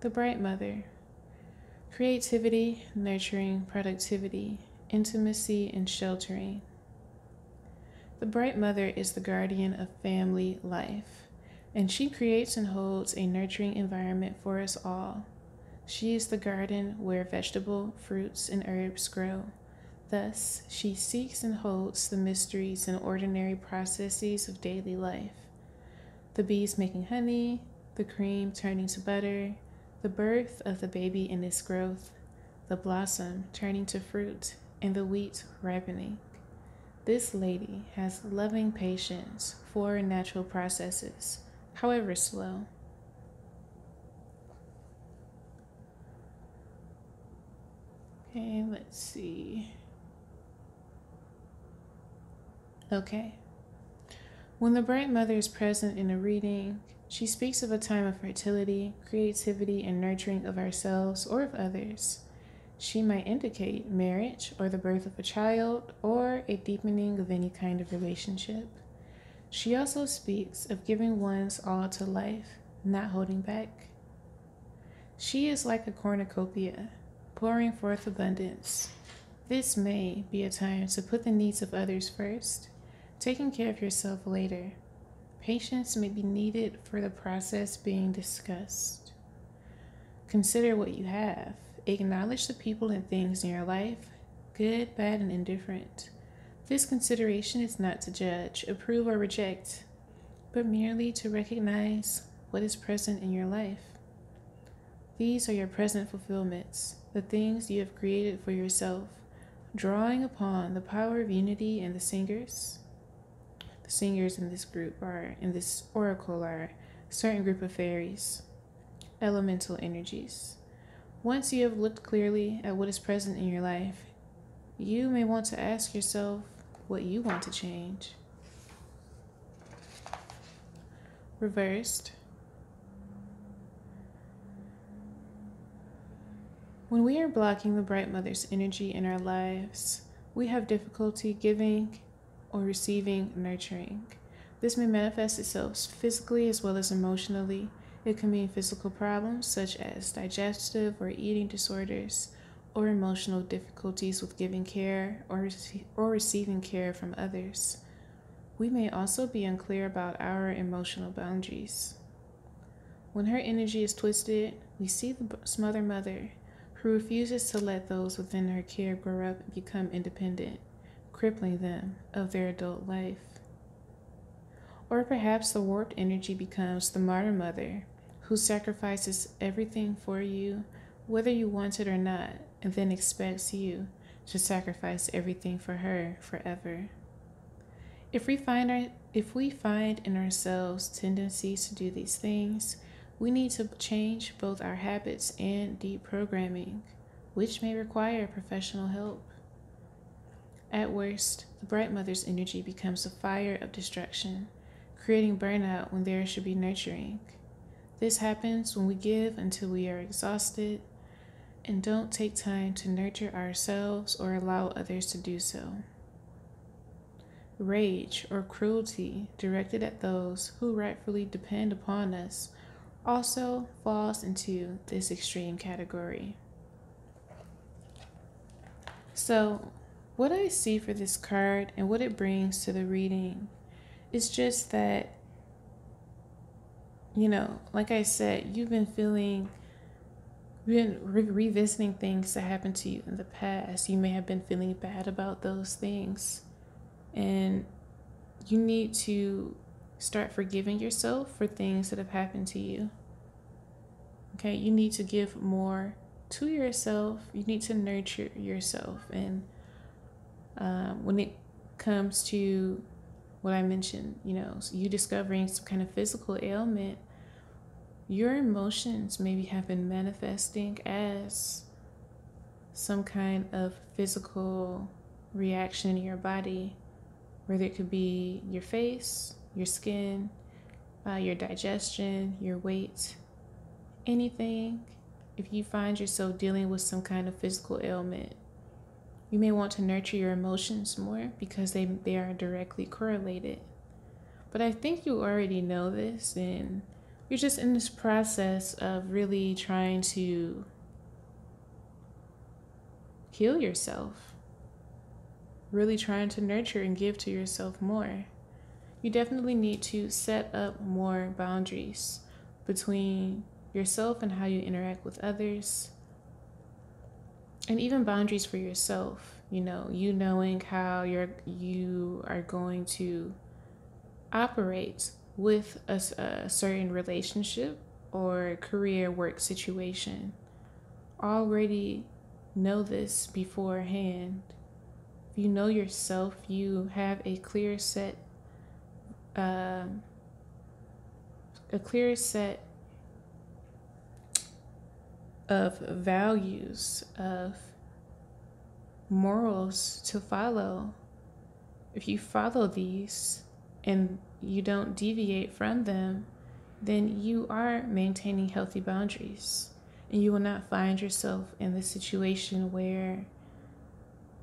The Bright Mother. Creativity, nurturing, productivity, intimacy, and sheltering. The Bright Mother is the guardian of family life, and she creates and holds a nurturing environment for us all. She is the garden where vegetable, fruits, and herbs grow. Thus, she seeks and holds the mysteries and ordinary processes of daily life. The bees making honey, the cream turning to butter, the birth of the baby and its growth, the blossom turning to fruit, and the wheat ripening. This lady has loving patience for natural processes, however slow. Okay, let's see. Okay. When the Bright Mother is present in a reading, she speaks of a time of fertility, creativity, and nurturing of ourselves or of others. She might indicate marriage or the birth of a child or a deepening of any kind of relationship. She also speaks of giving one's all to life, not holding back. She is like a cornucopia, pouring forth abundance. This may be a time to put the needs of others first, taking care of yourself later. Patience may be needed for the process being discussed. Consider what you have. Acknowledge the people and things in your life, good, bad, and indifferent. This consideration is not to judge, approve, or reject, but merely to recognize what is present in your life. These are your present fulfillments, the things you have created for yourself, drawing upon the power of unity and the singers. The singers in this oracle are a certain group of fairies, elemental energies. Once you have looked clearly at what is present in your life, you may want to ask yourself what you want to change. Reversed. When we are blocking the Bright Mother's energy in our lives, we have difficulty giving or receiving nurturing. This may manifest itself physically as well as emotionally. It can mean physical problems such as digestive or eating disorders, or emotional difficulties with giving care or receiving care from others. We may also be unclear about our emotional boundaries. When her energy is twisted, we see the Smother Mother, who refuses to let those within her care grow up and become independent, crippling them of their adult life. Or perhaps the warped energy becomes the Martyr Mother, who sacrifices everything for you, whether you want it or not, and then expects you to sacrifice everything for her forever. If we find in ourselves tendencies to do these things, we need to change both our habits and deprogramming, which may require professional help. At worst, the Bright Mother's energy becomes a fire of destruction, creating burnout when there should be nurturing. This happens when we give until we are exhausted, and don't take time to nurture ourselves or allow others to do so. Rage or cruelty directed at those who rightfully depend upon us also falls into this extreme category. So, what I see for this card and what it brings to the reading is just that, like I said, you've been revisiting things that happened to you in the past. You may have been feeling bad about those things. And you need to start forgiving yourself for things that have happened to you. Okay, you need to give more to yourself. You need to nurture yourself. And when it comes to what I mentioned, you discovering some kind of physical ailment, your emotions maybe have been manifesting as some kind of physical reaction in your body, whether it could be your face, your skin, your digestion, your weight, anything. If you find yourself dealing with some kind of physical ailment, you may want to nurture your emotions more because they are directly correlated. But I think you already know this, and you're just in this process of really trying to heal yourself, really trying to nurture and give to yourself more. You definitely need to set up more boundaries between yourself and how you interact with others, and even boundaries for yourself. You knowing how you are going to operate with a certain relationship or career work situation. Already know this beforehand. If you know yourself, you have a clear set of values, of morals to follow. If you follow these and you don't deviate from them, then you are maintaining healthy boundaries, and you will not find yourself in this situation where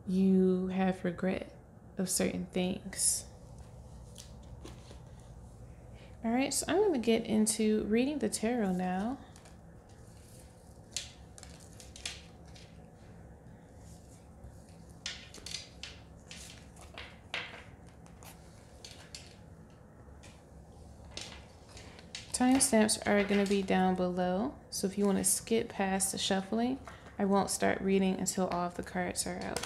you have regret of certain things. All right, so I'm going to get into reading the tarot now. Timestamps are going to be down below, so if you want to skip past the shuffling, I won't start reading until all of the cards are out.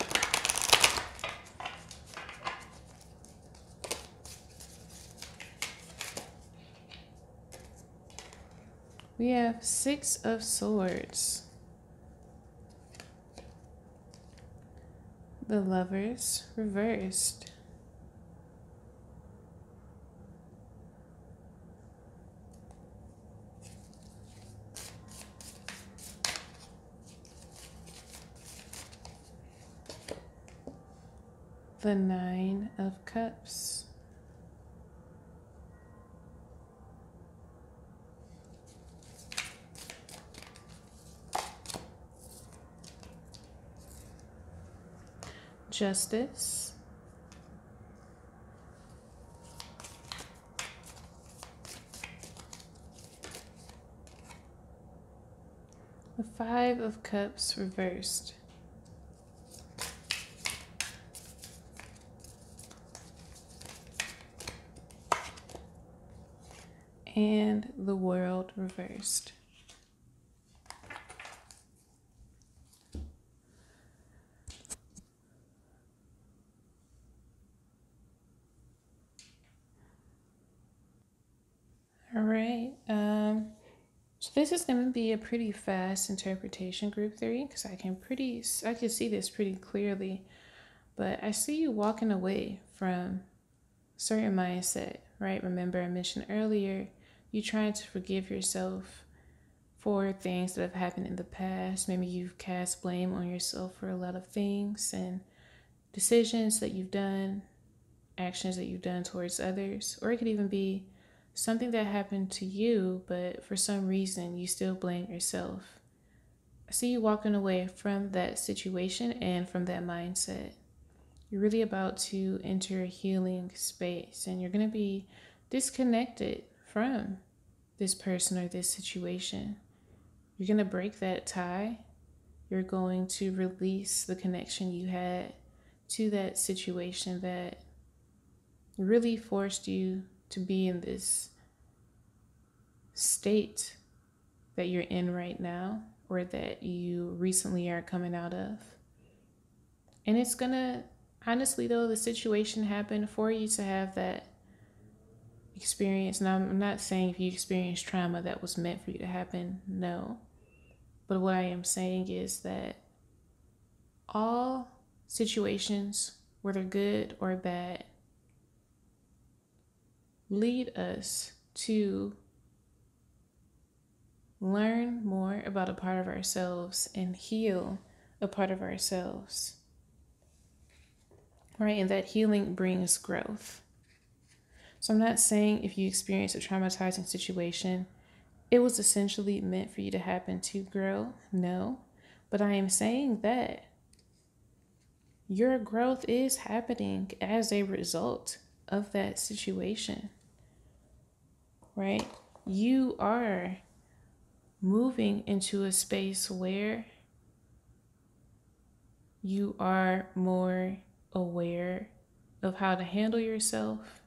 We have 6 of Swords, the Lovers reversed, the 9 of Cups, Justice, the 5 of Cups reversed, and the World reversed. All right, so this is going to be a pretty fast interpretation, group 3, because I can see this pretty clearly, but I see you walking away from certain mindset, right? Remember, I mentioned earlier, you trying to forgive yourself for things that have happened in the past. Maybe you've cast blame on yourself for a lot of things and decisions that you've done, actions that you've done towards others, or it could even be something that happened to you, but for some reason you still blame yourself. I see you walking away from that situation and from that mindset. You're really about to enter a healing space, and you're going to be disconnected from this person or this situation. You're going to break that tie. You're going to release the connection you had to that situation that really forced you to be in this state that you're in right now, or that you recently are coming out of. And it's gonna, honestly though, the situation happened for you to have that experience. Now, I'm not saying if you experienced trauma that was meant for you to happen, no. But what I am saying is that all situations, whether good or bad, lead us to learn more about a part of ourselves and heal a part of ourselves, right? And that healing brings growth. So I'm not saying if you experience a traumatizing situation, it was essentially meant for you to happen to grow. No, but I am saying that your growth is happening as a result of that situation, right? You are moving into a space where you are more aware of how to handle yourself,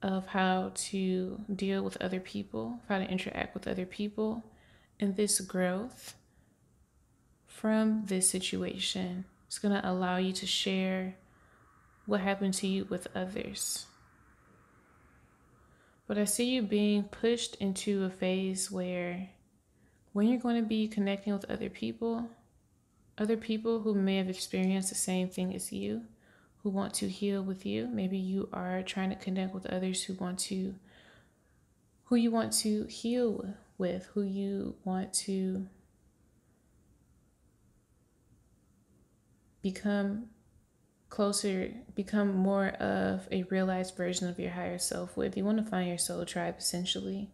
of how to deal with other people, how to interact with other people. And this growth from this situation is going to allow you to share what happened to you with others. But I see you being pushed into a phase where when you're going to be connecting with other people who may have experienced the same thing as you, who want to heal with you. Maybe you are trying to connect with others who you want to heal with, who you want to become closer, become more of a realized version of your higher self with. You want to find your soul tribe, essentially.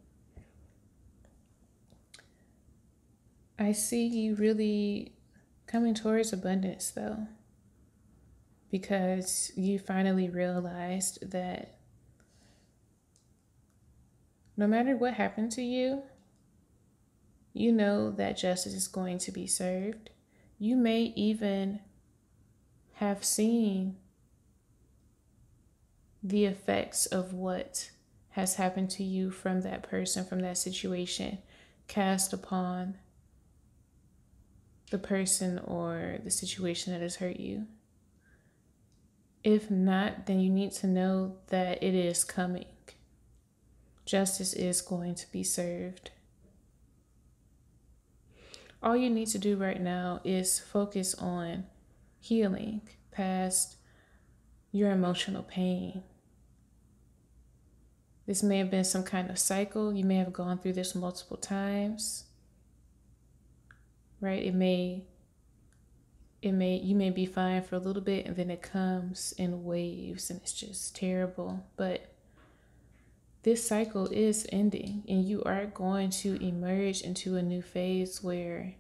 I see you really coming towards abundance, though, because you finally realized that no matter what happened to you, you know that justice is going to be served. You may even have seen the effects of what has happened to you from that person, from that situation, cast upon the person or the situation that has hurt you. If not, then you need to know that it is coming. Justice is going to be served. All you need to do right now is focus on healing past your emotional pain. This may have been some kind of cycle. You may have gone through this multiple times, right? You may be fine for a little bit, and then it comes in waves and it's just terrible. But this cycle is ending, and you are going to emerge into a new phase where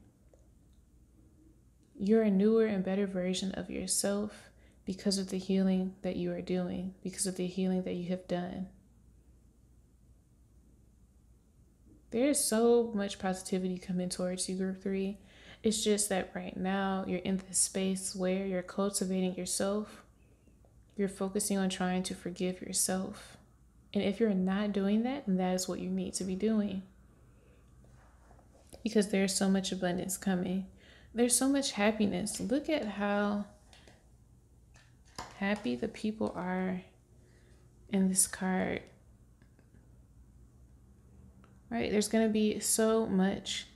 you're a newer and better version of yourself because of the healing that you are doing, because of the healing that you have done. There's so much positivity coming towards you, Group 3. It's just that right now you're in this space where you're cultivating yourself. You're focusing on trying to forgive yourself. And if you're not doing that, then that is what you need to be doing. Because there's so much abundance coming. There's so much happiness. Look at how happy the people are in this card. Right? There's going to be so much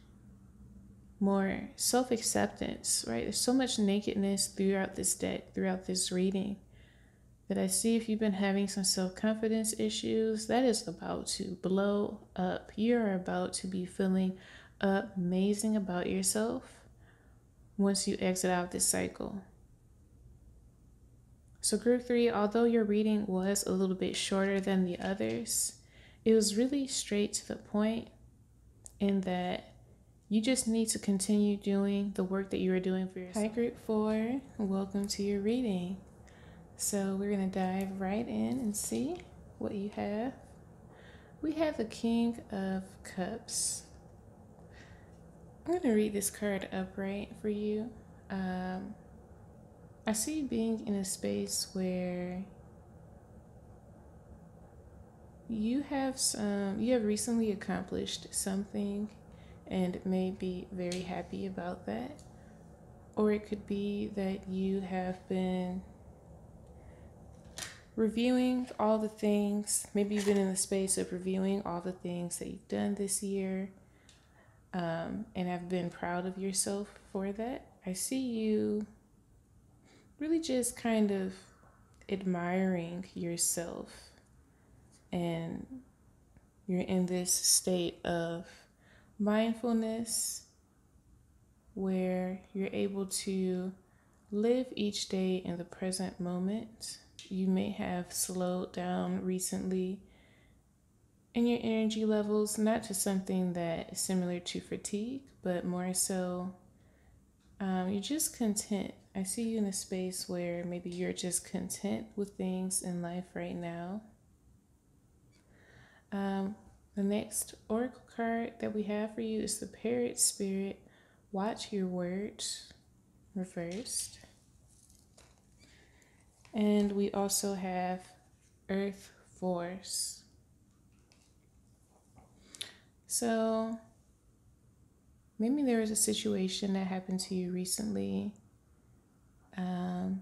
more self-acceptance, right? There's so much nakedness throughout this deck, throughout this reading, that I see if you've been having some self-confidence issues, that is about to blow up. You're about to be feeling amazing about yourself once you exit out this cycle. So Group 3, although your reading was a little bit shorter than the others, it was really straight to the point in that you just need to continue doing the work that you are doing for yourself. Hi, Group 4. Welcome to your reading. So we're going to dive right in and see what you have. We have the King of Cups. I'm going to read this card upright for you. I see you being in a space where you have recently accomplished something and may be very happy about that. Or it could be that you have been reviewing all the things, maybe you've been in the space of reviewing all the things that you've done this year, and have been proud of yourself for that. I see you really just kind of admiring yourself, and you're in this state of mindfulness where you're able to live each day in the present moment. You may have slowed down recently in your energy levels, not to something that is similar to fatigue, but more so you're just content. I see you in a space where maybe you're just content with things in life right now. The next oracle card that we have for you is the Parrot Spirit. Watch your words, reversed. And we also have Earth Force. So maybe there was a situation that happened to you recently in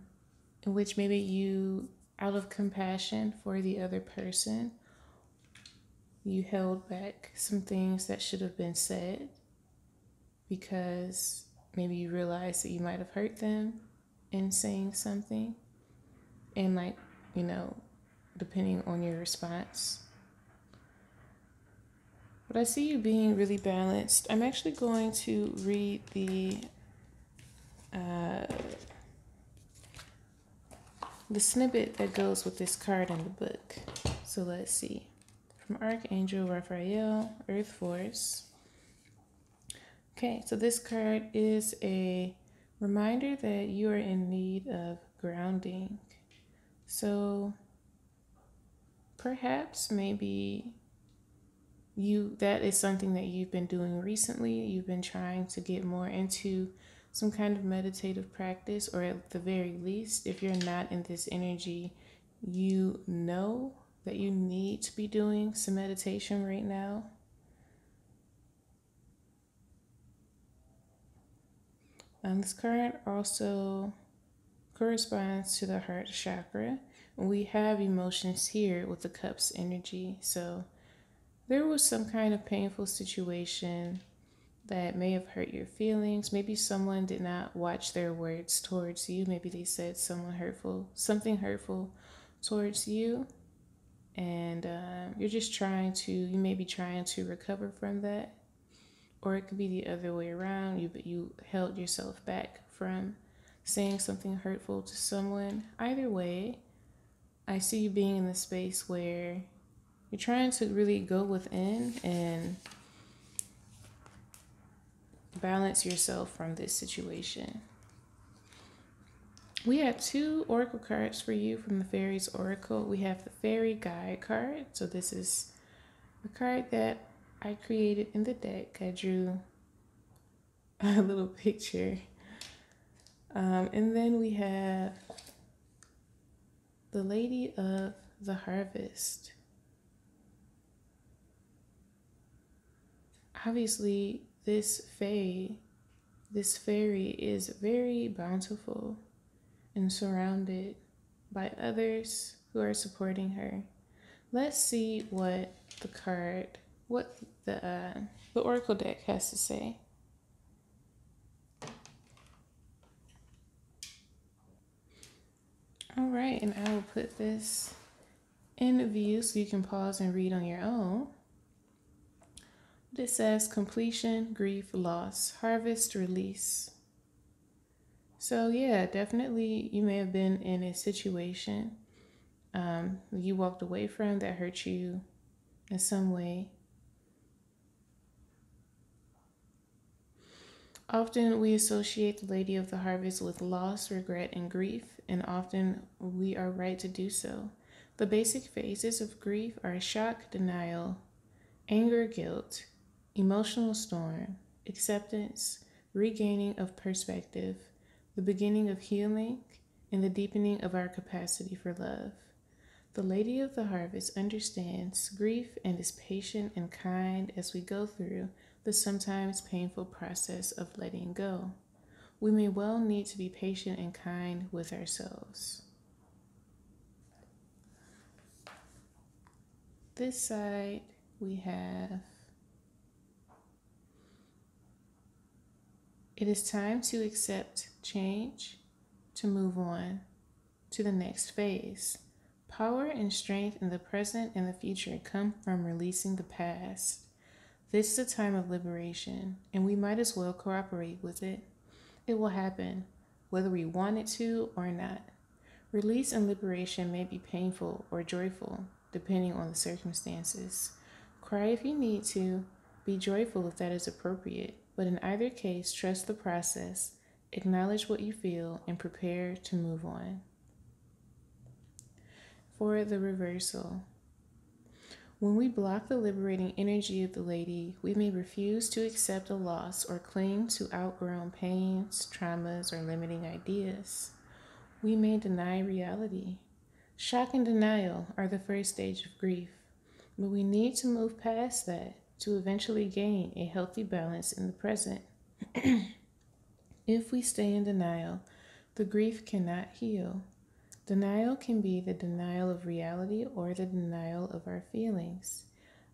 which maybe you, out of compassion for the other person, you held back some things that should have been said because maybe you realized that you might have hurt them in saying something. And depending on your response. But I see you being really balanced. I'm actually going to read the snippet that goes with this card in the book. So let's see. From Archangel Raphael, Earth Force. Okay, so this card is a reminder that you are in need of grounding. So perhaps maybe that is something that you've been doing recently. You've been trying to get more into some kind of meditative practice, or at the very least, if you're not in this energy, you know that you need to be doing some meditation right now. This card also corresponds to the heart chakra. We have emotions here with the cups energy. So there was some kind of painful situation that may have hurt your feelings. Maybe someone did not watch their words towards you. Maybe they said something hurtful towards you. And you may be trying to recover from that. Or it could be the other way around. You held yourself back from saying something hurtful to someone. Either way, I see you being in the space where you're trying to really go within and balance yourself from this situation. We have 2 oracle cards for you from the Fairies Oracle. We have the Fairy Guide card. So this is a card that I created in the deck. I drew a little picture. And then we have the Lady of the Harvest. Obviously, this fairy is very bountiful and surrounded by others who are supporting her. Let's see what the Oracle deck has to say. All right, and I will put this in view so you can pause and read on your own. This says completion, grief, loss, harvest, release. So yeah, definitely you may have been in a situation you walked away from that hurt you in some way. Often we associate the Lady of the Harvest with loss, regret, and grief, and often we are right to do so. The basic phases of grief are shock, denial, anger, guilt, emotional storm, acceptance, regaining of perspective, the beginning of healing, and the deepening of our capacity for love. The Lady of the Harvest understands grief and is patient and kind as we go through the sometimes painful process of letting go. We may well need to be patient and kind with ourselves. This side we have, it is time to accept change, to move on to the next phase. Power and strength in the present and the future come from releasing the past. This is a time of liberation, and we might as well cooperate with it. It will happen, whether we want it to or not. Release and liberation may be painful or joyful, depending on the circumstances. Cry if you need to, be joyful if that is appropriate, but in either case, trust the process, acknowledge what you feel, and prepare to move on. For the reversal, when we block the liberating energy of the Lady, we may refuse to accept a loss or cling to outgrown pains, traumas, or limiting ideas. We may deny reality. Shock and denial are the first stage of grief, but we need to move past that to eventually gain a healthy balance in the present. If we stay in denial, the grief cannot heal. Denial can be the denial of reality or the denial of our feelings.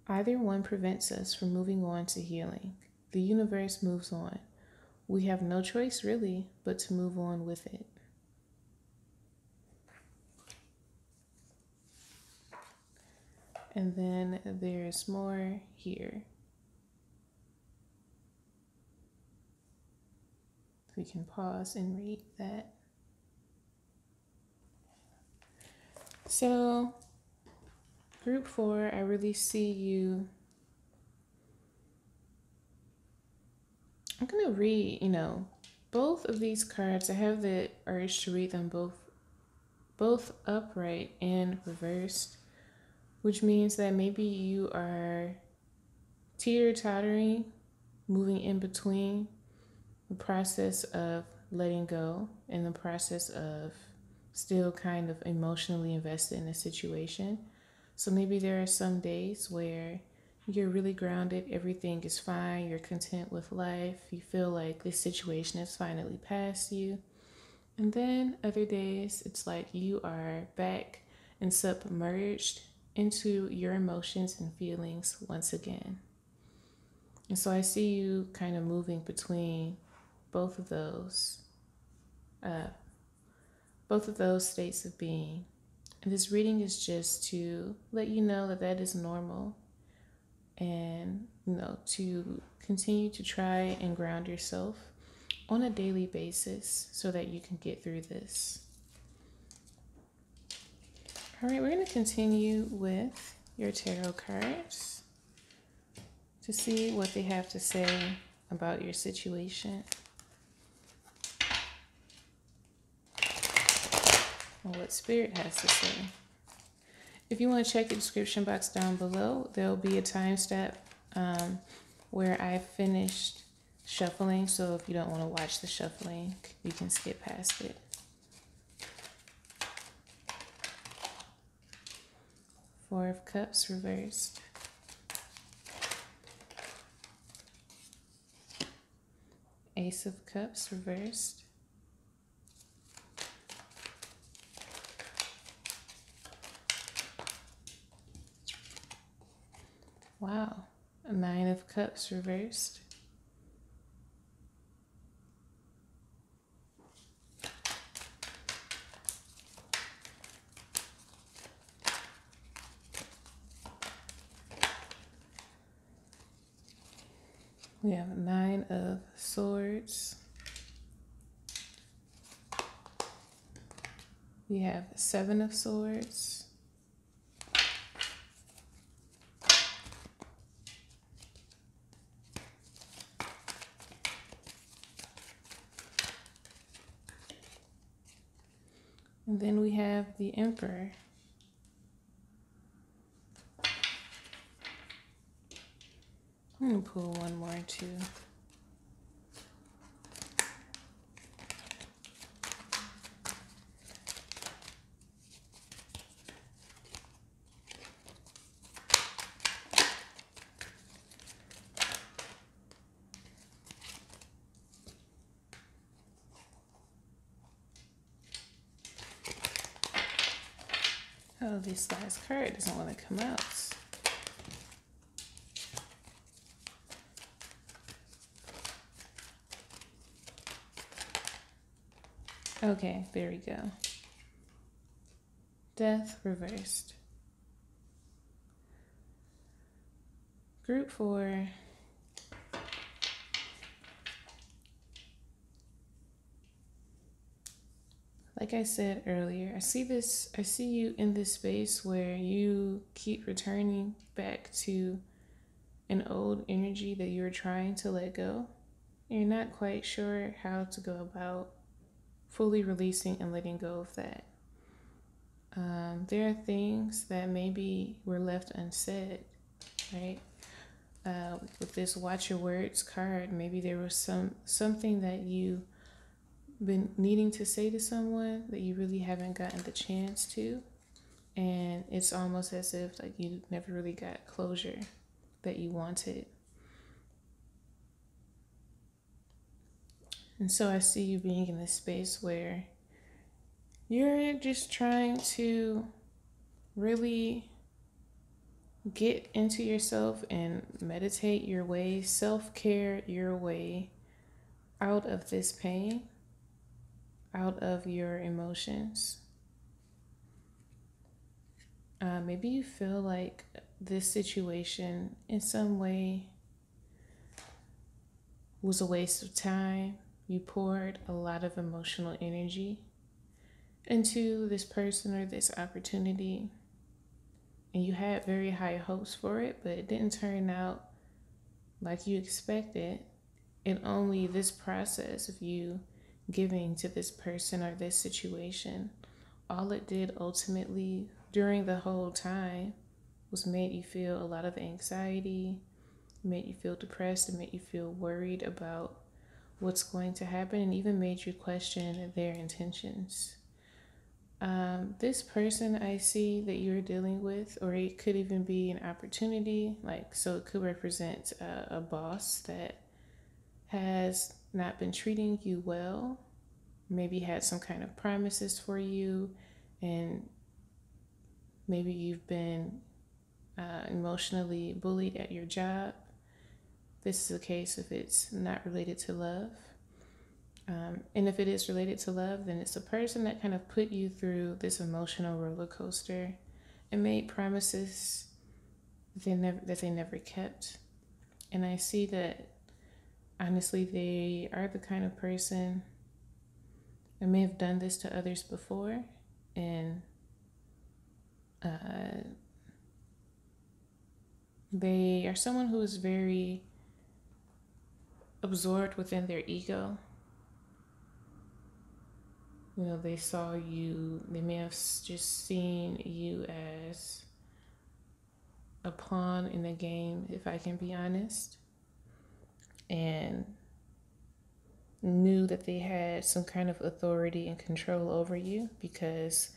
Either one prevents us from moving on to healing. The universe moves on. We have no choice, really, but to move on with it. And then there's more here. We can pause and read that. So, group 4, I really see you. I'm going to read, both of these cards. I have the urge to read them both upright and reversed, which means that maybe you are teeter-tottering, moving in between the process of letting go and the process of still kind of emotionally invested in a situation. So maybe there are some days where you're really grounded, everything is fine, you're content with life, you feel like this situation has finally passed you. And then other days, it's like you are back and submerged into your emotions and feelings once again. And so I see you kind of moving between both of those states of being. And this reading is just to let you know that that is normal, and to continue to try and ground yourself on a daily basis so that you can get through this. All right, we're going to continue with your tarot cards to see what they have to say about your situation. And what Spirit has to say. If you want to check the description box down below, there'll be a time step where I finished shuffling. So if you don't want to watch the shuffling, you can skip past it. Four of Cups reversed. Ace of Cups reversed. Wow. A Nine of Cups reversed. We have a Nine of Swords. We have Seven of Swords. And then we have the Emperor. I'm going to pull one more too. Oh, this last card doesn't want to come out. Okay, there we go. Death reversed. Group 4. Like I said earlier, I see you in this space where you keep returning back to an old energy that you're trying to let go. You're not quite sure how to go about fully releasing and letting go of that. There are things that maybe were left unsaid, right? With this Watch Your Words card, maybe there was something that you been needing to say to someone that you really haven't gotten the chance to, and it's almost as if like you never really got closure that you wanted. And so I see you being in this space where you're just trying to really get into yourself and meditate your way, self-care your way out of this pain, out of your emotions. Maybe you feel like this situation in some way was a waste of time. You poured a lot of emotional energy into this person or this opportunity, and you had very high hopes for it, but it didn't turn out like you expected. And only this process of you giving to this person or this situation, all it did ultimately during the whole time was made you feel a lot of anxiety, made you feel depressed, and made you feel worried about what's going to happen, and even made you question their intentions. This person I see that you're dealing with, or it could even be an opportunity, like, so it could represent a boss that has not been treating you well, maybe had some kind of promises for you, and maybe you've been emotionally bullied at your job. This is a case if it's not related to love. And if it is related to love, then it's a person that kind of put you through this emotional roller coaster and made promises that they never kept. And I see that, honestly, they are the kind of person that may have done this to others before, and they are someone who is very absorbed within their ego. You know, they saw you, they may have just seen you as a pawn in the game, if I can be honest, and knew that they had some kind of authority and control over you because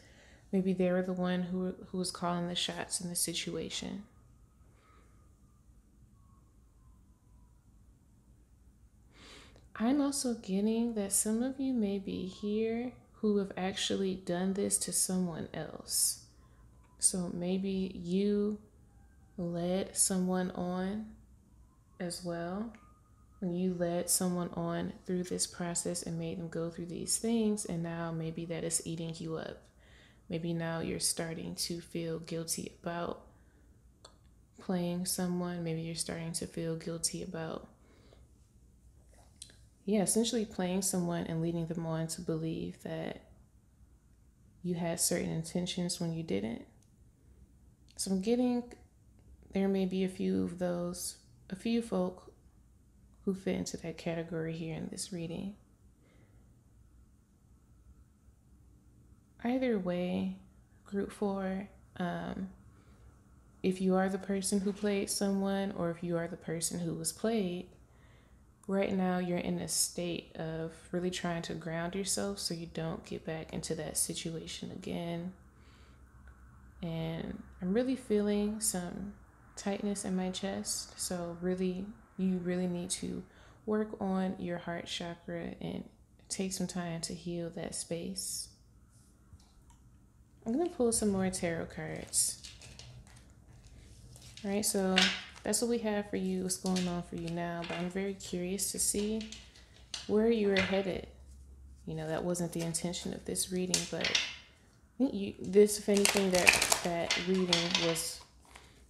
maybe they were the one who was calling the shots in the situation. I'm also getting that some of you may be here who have actually done this to someone else. So maybe you led someone on as well. And you led someone on through this process and made them go through these things, and now maybe that is eating you up. Maybe now you're starting to feel guilty about playing someone. Maybe you're starting to feel guilty about essentially playing someone and leading them on to believe that you had certain intentions when you didn't. So I'm getting there may be a few folk who fit into that category here in this reading. Either way, group 4, if you are the person who played someone or if you are the person who was played, right now you're in a state of really trying to ground yourself so you don't get back into that situation again. And I'm really feeling some tightness in my chest. So you really need to work on your heart chakra and take some time to heal that space. I'm going to pull some more tarot cards. All right, so that's what we have for you, what's going on for you now. But I'm very curious to see where you are headed. You know, that wasn't the intention of this reading, but if anything, that reading was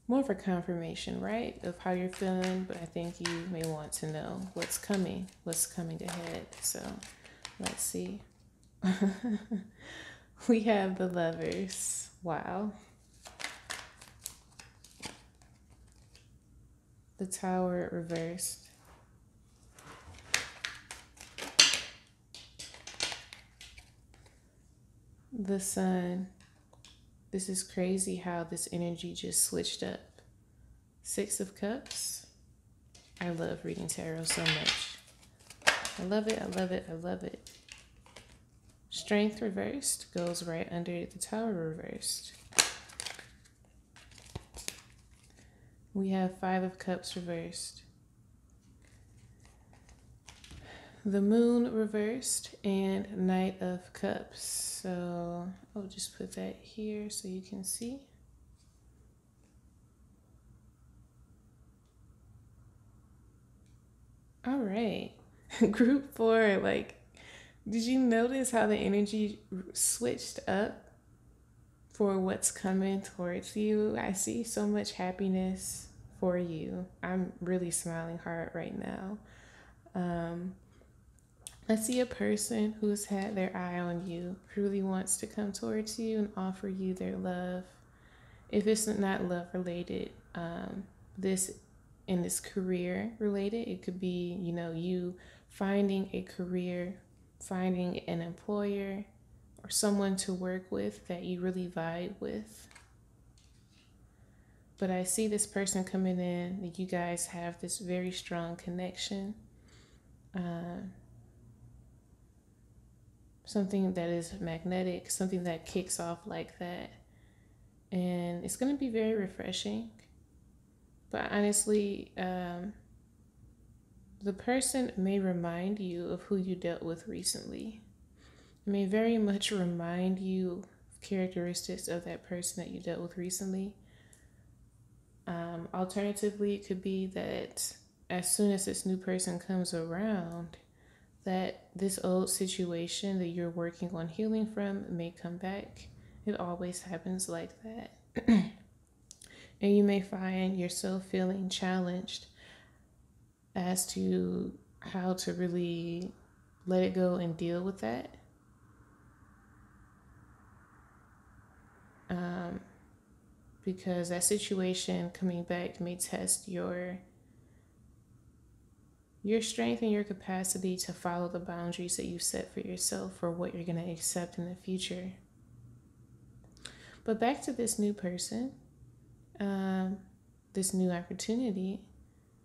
more of a confirmation, right, of how you're feeling. But I think you may want to know what's coming ahead. So let's see. We have the Lovers. Wow. The Tower reversed. The Sun. This is crazy how this energy just switched up. 6 of Cups. I love reading tarot so much. I love it, I love it, I love it. Strength reversed goes right under the Tower reversed. We have 5 of Cups reversed. The Moon reversed and Knight of Cups. So I'll just put that here so you can see. All right. Group 4, like, did you notice how the energy switched up for what's coming towards you? I see so much happiness for you. I'm really smiling hard right now. I see a person who's had their eye on you, who really wants to come towards you and offer you their love. If it's not love related, this career related, it could be, you know, you finding a career, finding an employer or someone to work with that you really vibe with. But I see this person coming in, that you guys have this very strong connection. Something that is magnetic, something that kicks off like that. And it's going to be very refreshing. But honestly, the person may remind you of who you dealt with recently. It may very much remind you of characteristics of that person that you dealt with recently. Alternatively, it could be that as soon as this new person comes around, that this old situation that you're working on healing from may come back. It always happens like that. And you may find yourself feeling challenged as to how to really let it go and deal with that. Because that situation coming back may test your strength and your capacity to follow the boundaries that you set for yourself for what you're going to accept in the future. But back to this new person, this new opportunity,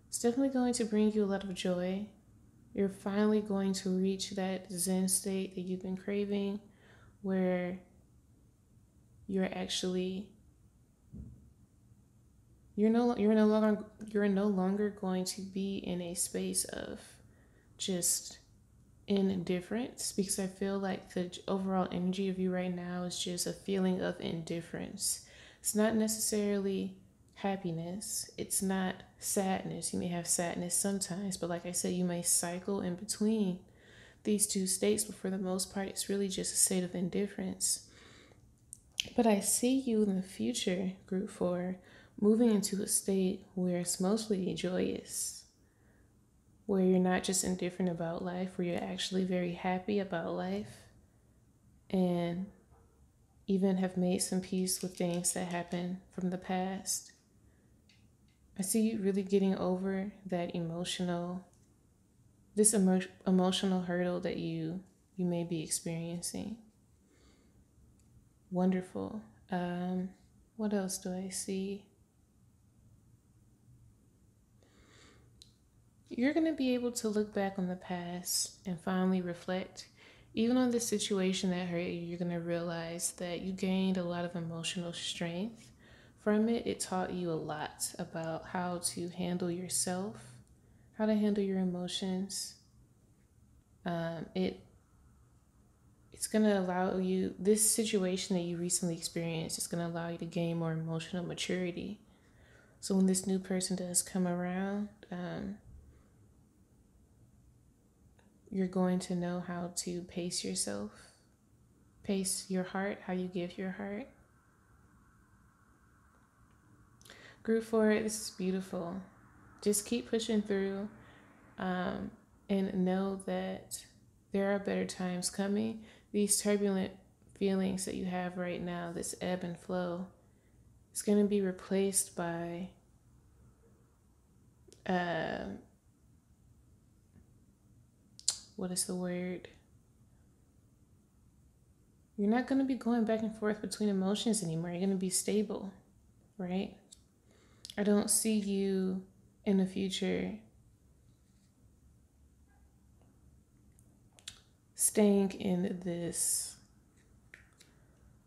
it's definitely going to bring you a lot of joy. You're finally going to reach that Zen state that you've been craving, where you're no longer going to be in a space of just indifference, because I feel like the overall energy of you right now is just a feeling of indifference. It's not necessarily happiness. It's not sadness. You may have sadness sometimes, but like I said, you may cycle in between these two states, but for the most part, it's really just a state of indifference. But I see you in the future, group 4, moving into a state where it's mostly joyous, where you're not just indifferent about life, where you're actually very happy about life, and even have made some peace with things that happened from the past. I see you really getting over that emotional hurdle that you may be experiencing. Wonderful. What else do I see? You're going to be able to look back on the past and finally reflect. Even on this situation that hurt you, you're going to realize that you gained a lot of emotional strength from it. It taught you a lot about how to handle yourself, how to handle your emotions. It's going to allow you, this situation that you recently experienced is going to allow you to gain more emotional maturity. So when this new person does come around, you're going to know how to pace yourself, pace your heart, how you give your heart. Group 4, this is beautiful. Just keep pushing through, and know that there are better times coming. These turbulent feelings that you have right now, this ebb and flow, it's going to be replaced by what is the word? You're not going to be going back and forth between emotions anymore. You're going to be stable, right? I don't see you in the future staying in this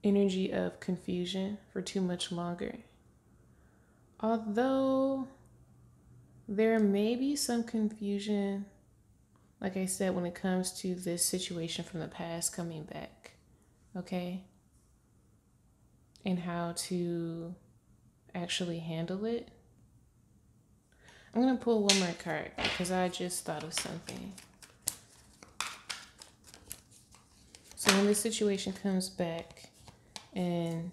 energy of confusion for too much longer. Although there may be some confusion, like I said, when it comes to this situation from the past coming back, okay? And how to actually handle it. I'm going to pull one more card because I just thought of something. So when this situation comes back and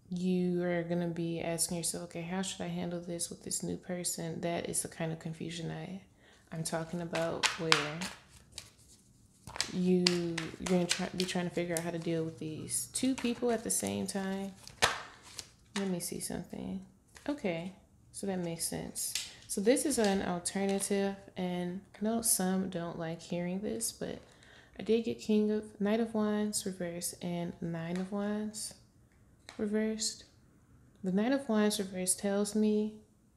you are going to be asking yourself, okay, how should I handle this with this new person? That is the kind of confusion I'm talking about, where you're going to be trying to figure out how to deal with these two people at the same time. Let me see something. Okay, so that makes sense. So this is an alternative, and I know some don't like hearing this, but I did get Knight of Wands reversed and Nine of Wands reversed. The Knight of Wands reversed tells me,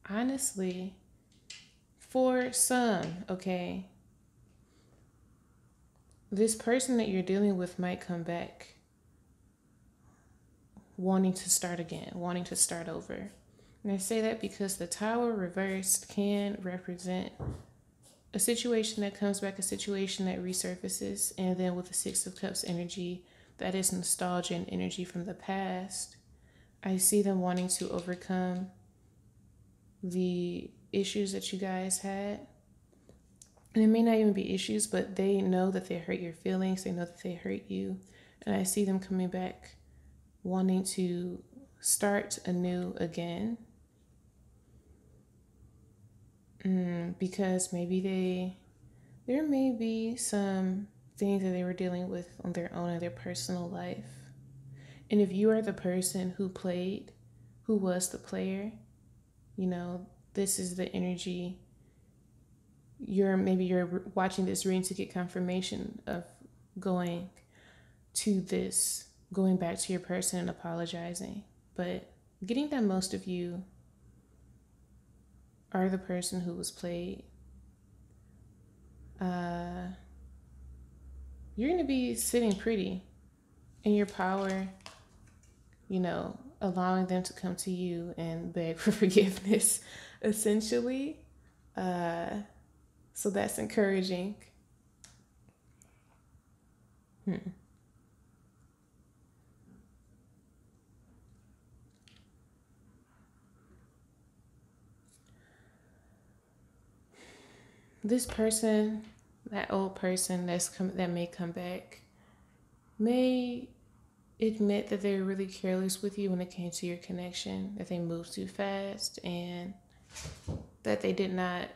honestly, for some, okay, this person that you're dealing with might come back wanting to start again, wanting to start over. And I say that because the Tower reversed can represent a situation that comes back, a situation that resurfaces, and then with the Six of Cups energy, that is nostalgia and energy from the past. I see them wanting to overcome the issues that you guys had. And it may not even be issues, but they know that they hurt your feelings. They know that they hurt you. And I see them coming back wanting to start anew again. Because maybe there may be some things that they were dealing with on their own in their personal life. And if you are the person who was the player, you know, this is the energy. You're watching this reading to get confirmation of going back to your person and apologizing. But getting that most of you are the person who was played. You're going to be sitting pretty in your power, you know, allowing them to come to you and beg for forgiveness, essentially. So that's encouraging. This person, that old person that may come back, may admit that they were really careless with you when it came to your connection, that they moved too fast, and that they did not,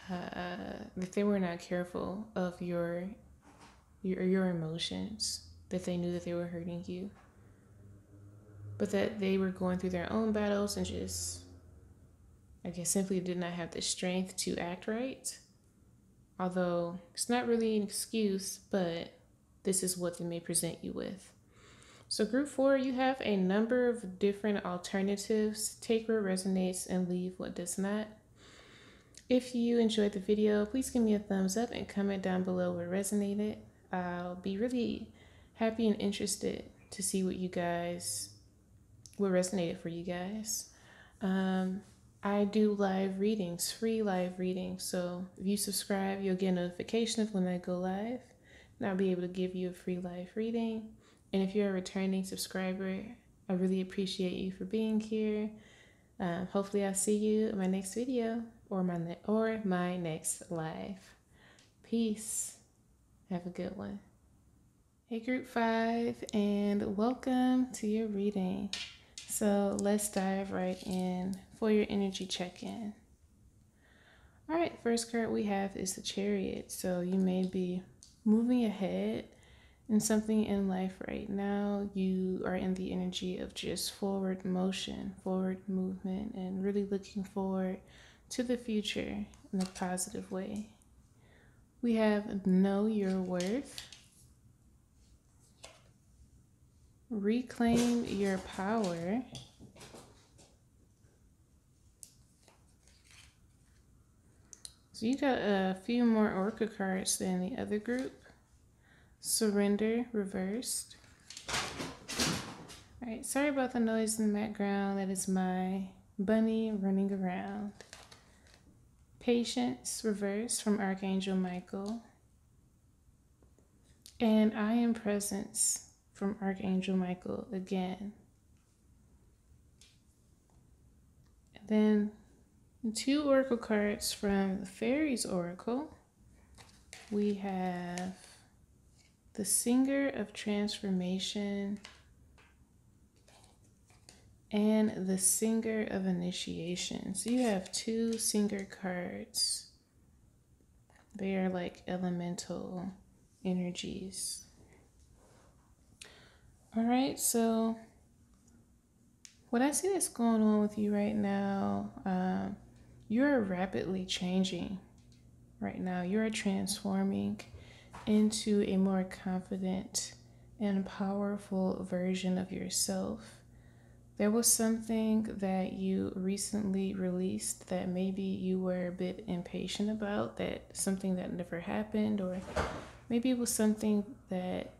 that they were not careful of your emotions, that they knew that they were hurting you, but that they were going through their own battles and just, I guess, simply did not have the strength to act right. Although it's not really an excuse, but this is what they may present you with. So group 4, you have a number of different alternatives. Take what resonates and leave what does not. If you enjoyed the video, please give me a thumbs up and comment down below what resonated. I'll be really happy and interested to see what resonated for you guys. I do live readings, free live readings. So if you subscribe, you'll get a notification of when I go live, and I'll be able to give you a free live reading. And if you're a returning subscriber, I really appreciate you for being here. Hopefully I'll see you in my next video or my next live. Peace. Have a good one. Hey group 5, and welcome to your reading. So let's dive right in for your energy check-in. All right, first card we have is the Chariot. So you may be moving ahead in something in life right now. You are in the energy of just forward motion, forward movement, and really looking forward to the future in a positive way. We have Know Your Worth, Reclaim Your Power, so you got a few more oracle cards than the other group. Surrender reversed. All right, sorry about the noise in the background. That is my bunny running around. Patience reversed from Archangel Michael. And I Am Presence from Archangel Michael again. And then 2 oracle cards from the Fairies Oracle. We have the Singer of Transformation and the Singer of Initiation. So you have 2 Singer cards. They are like elemental energies. All right, so what I see that's going on with you right now, you're rapidly changing right now. You're transforming into a more confident and powerful version of yourself. There was something that you recently released that maybe you were a bit impatient about, that something that never happened, or maybe it was something that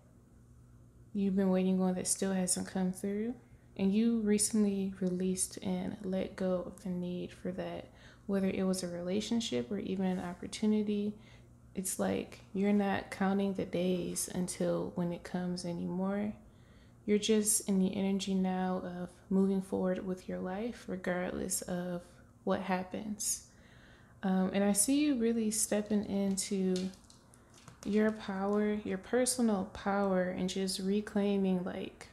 you've been waiting on that still hasn't come through, and you recently released and let go of the need for that, whether it was a relationship or even an opportunity. It's like you're not counting the days until when it comes anymore. You're just in the energy now of moving forward with your life regardless of what happens. And I see you really stepping into your power, your personal power, and just reclaiming like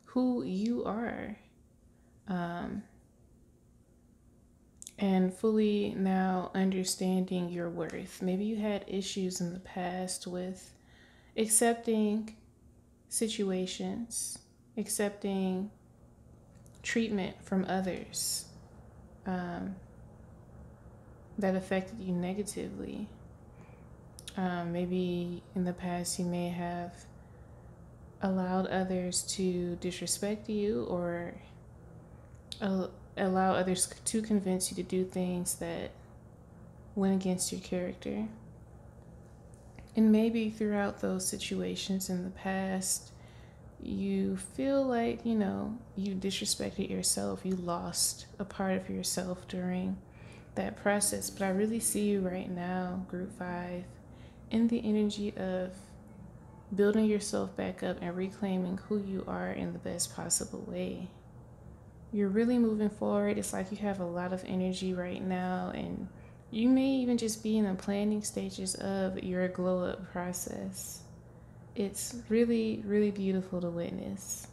who you are, and fully now understanding your worth. Maybe you had issues in the past with accepting situations, accepting treatment from others that affected you negatively. Maybe in the past you may have allowed others to disrespect you, or allow others to convince you to do things that went against your character. And maybe throughout those situations in the past, you feel like, you disrespected yourself. You lost a part of yourself during that process. But I really see you right now, Group 5, in the energy of building yourself back up and reclaiming who you are in the best possible way. You're really moving forward. It's like you have a lot of energy right now, and you may even just be in the planning stages of your glow up process. It's really, really beautiful to witness.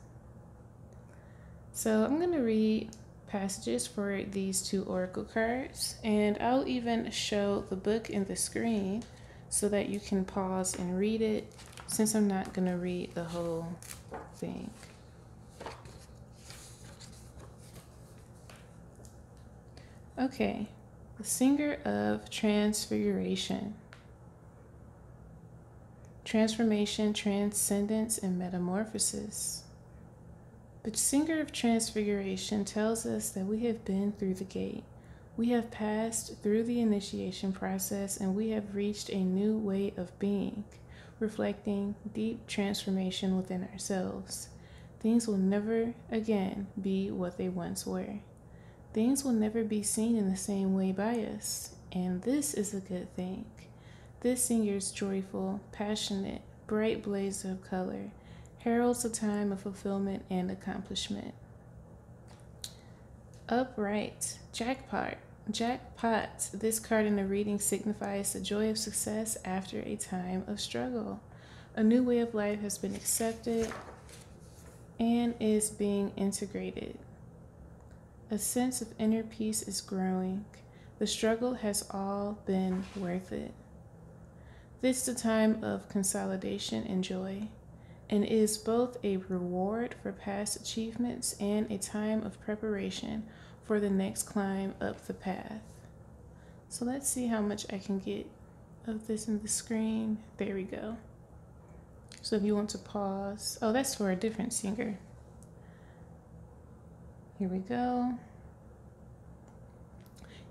So I'm going to read passages for these 2 oracle cards, and I'll even show the book in the screen so that you can pause and read it, since I'm not going to read the whole thing. Okay, the Singer of Transfiguration. transformation, transcendence, and metamorphosis. The Singer of Transfiguration tells us that we have been through the gate. We have passed through the initiation process and we have reached a new way of being, reflecting deep transformation within ourselves. Things will never again be what they once were. Things will never be seen in the same way by us, and this is a good thing. This singer's joyful, passionate, bright blaze of color heralds a time of fulfillment and accomplishment. Upright, jackpot. Jackpot. This card in the reading signifies the joy of success after a time of struggle. A new way of life has been accepted and is being integrated. A sense of inner peace is growing. The struggle has all been worth it. This is a time of consolidation and joy, and is both a reward for past achievements and a time of preparation for the next climb up the path. So let's see how much I can get of this in the screen. There we go. So if you want to pause, oh, that's for a different singer. Here we go.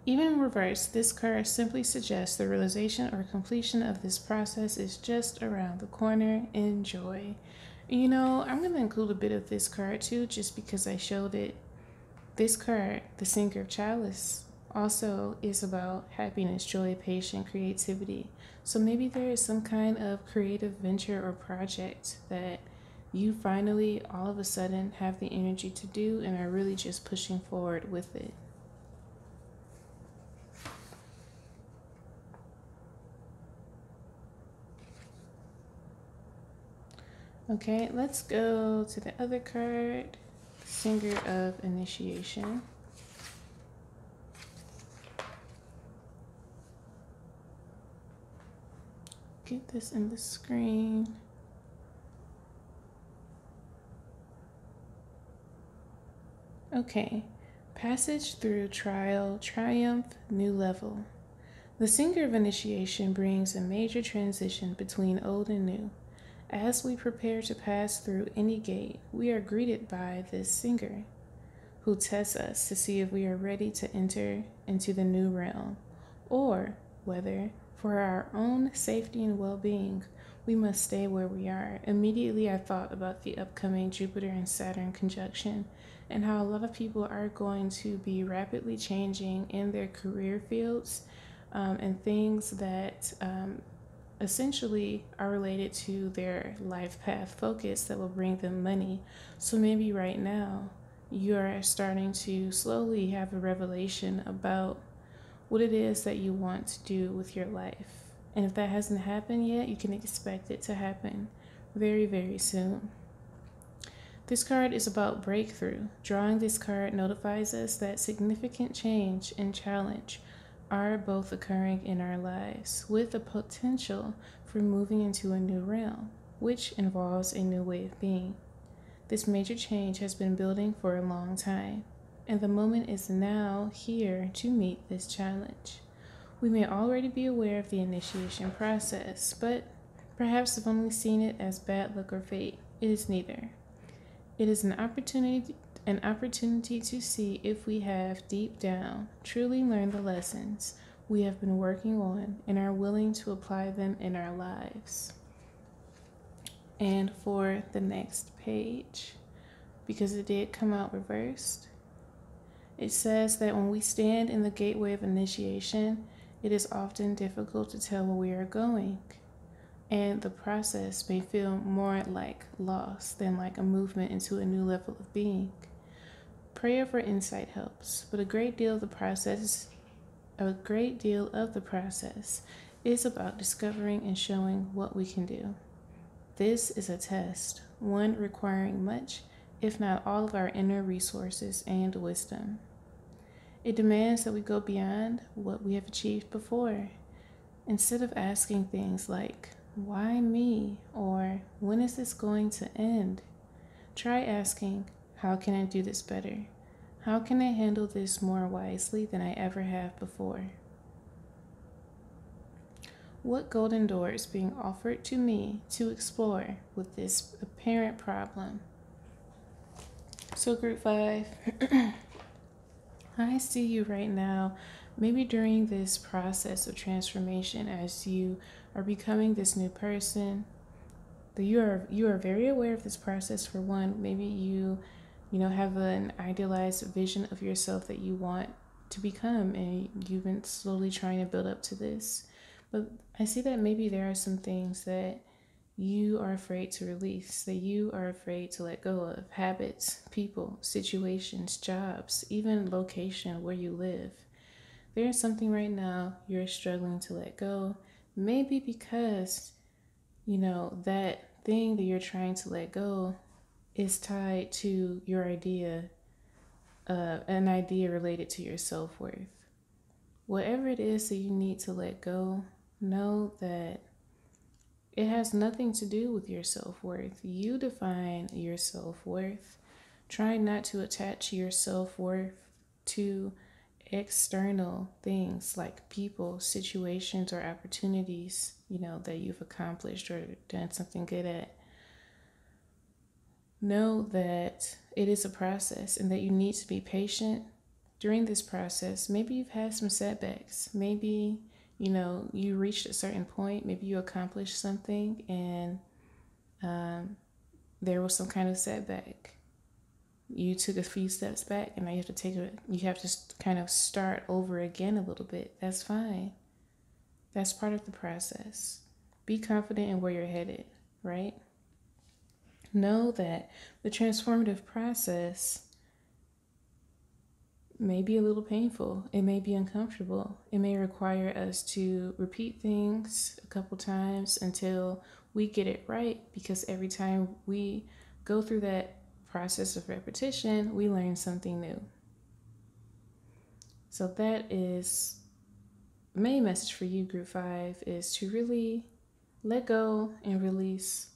Even in reverse, this card simply suggests the realization or completion of this process is just around the corner. Enjoy. You know, I'm going to include a bit of this card too, just because I showed it. This card, the Singer of Chalice, also is about happiness, joy, patience, creativity. So maybe there is some kind of creative venture or project that you finally, all of a sudden, have the energy to do and are really just pushing forward with it. Okay, let's go to the other card, Singer of Initiation. Get this in the screen. Okay, passage through trial, triumph, new level. The Singer of Initiation brings a major transition between old and new. As we prepare to pass through any gate, we are greeted by this singer who tests us to see if we are ready to enter into the new realm, or whether, for our own safety and well-being, we must stay where we are. Immediately, I thought about the upcoming Jupiter and Saturn conjunction and how a lot of people are going to be rapidly changing in their career fields and things that essentially are related to their life path focus that will bring them money. So maybe right now you're starting to slowly have a revelation about what it is that you want to do with your life. And if that hasn't happened yet, you can expect it to happen very, very soon. This card is about breakthrough. Drawing this card notifies us that significant change and challenge are both occurring in our lives, with the potential for moving into a new realm, which involves a new way of being. This major change has been building for a long time, and the moment is now here to meet this challenge. We may already be aware of the initiation process, but perhaps have only seen it as bad luck or fate. It is neither. It is an opportunity to see if we have deep down truly learned the lessons we have been working on and are willing to apply them in our lives. And for the next page, because it did come out reversed, it says that when we stand in the gateway of initiation, it is often difficult to tell where we are going, and the process may feel more like loss than like a movement into a new level of being. Prayer for insight helps, but a great deal of the process is about discovering and showing what we can do. This is a test, one requiring much, if not all, of our inner resources and wisdom. It demands that we go beyond what we have achieved before. Instead of asking things like, why me? Or when is this going to end? Try asking, how can I do this better? How can I handle this more wisely than I ever have before? What golden door is being offered to me to explore with this apparent problem? So group 5, I see you right now, maybe during this process of transformation as you are becoming this new person. You are very aware of this process. For one, maybe you have an idealized vision of yourself that you want to become, and you've been slowly trying to build up to this. But I see that maybe there are some things that you are afraid to release, that you are afraid to let go of: habits, people, situations, jobs, even location where you live. There is something right now you're struggling to let go, maybe because that thing that you're trying to let go is tied to your idea, an idea related to your self-worth. Whatever it is that you need to let go, know that it has nothing to do with your self-worth. You define your self-worth. Try not to attach your self-worth to external things like people, situations, or opportunities, that you've accomplished or done something good at. Know that it is a process and that you need to be patient during this process. Maybe you've had some setbacks. Maybe, you reached a certain point. Maybe you accomplished something and there was some kind of setback. You took a few steps back and now you have to kind of start over again a little bit. That's fine. That's part of the process. Be confident in where you're headed, right? Know that the transformative process may be a little painful. It may be uncomfortable. It may require us to repeat things a couple times until we get it right, because every time we go through that process of repetition, we learn something new. So that is the main message for you, group 5, is to really let go and release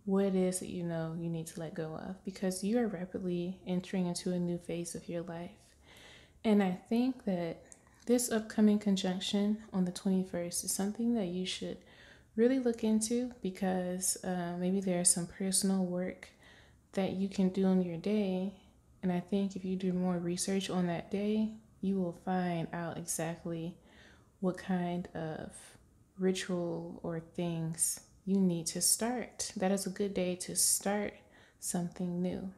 what it is that you need to let go of, because you are rapidly entering into a new phase of your life. And I think that this upcoming conjunction on the 21st is something that you should really look into, because maybe there's some personal work that you can do in your day. And I think if you do more research on that day, you will find out exactly what kind of ritual or things you need to start. That is a good day to start something new.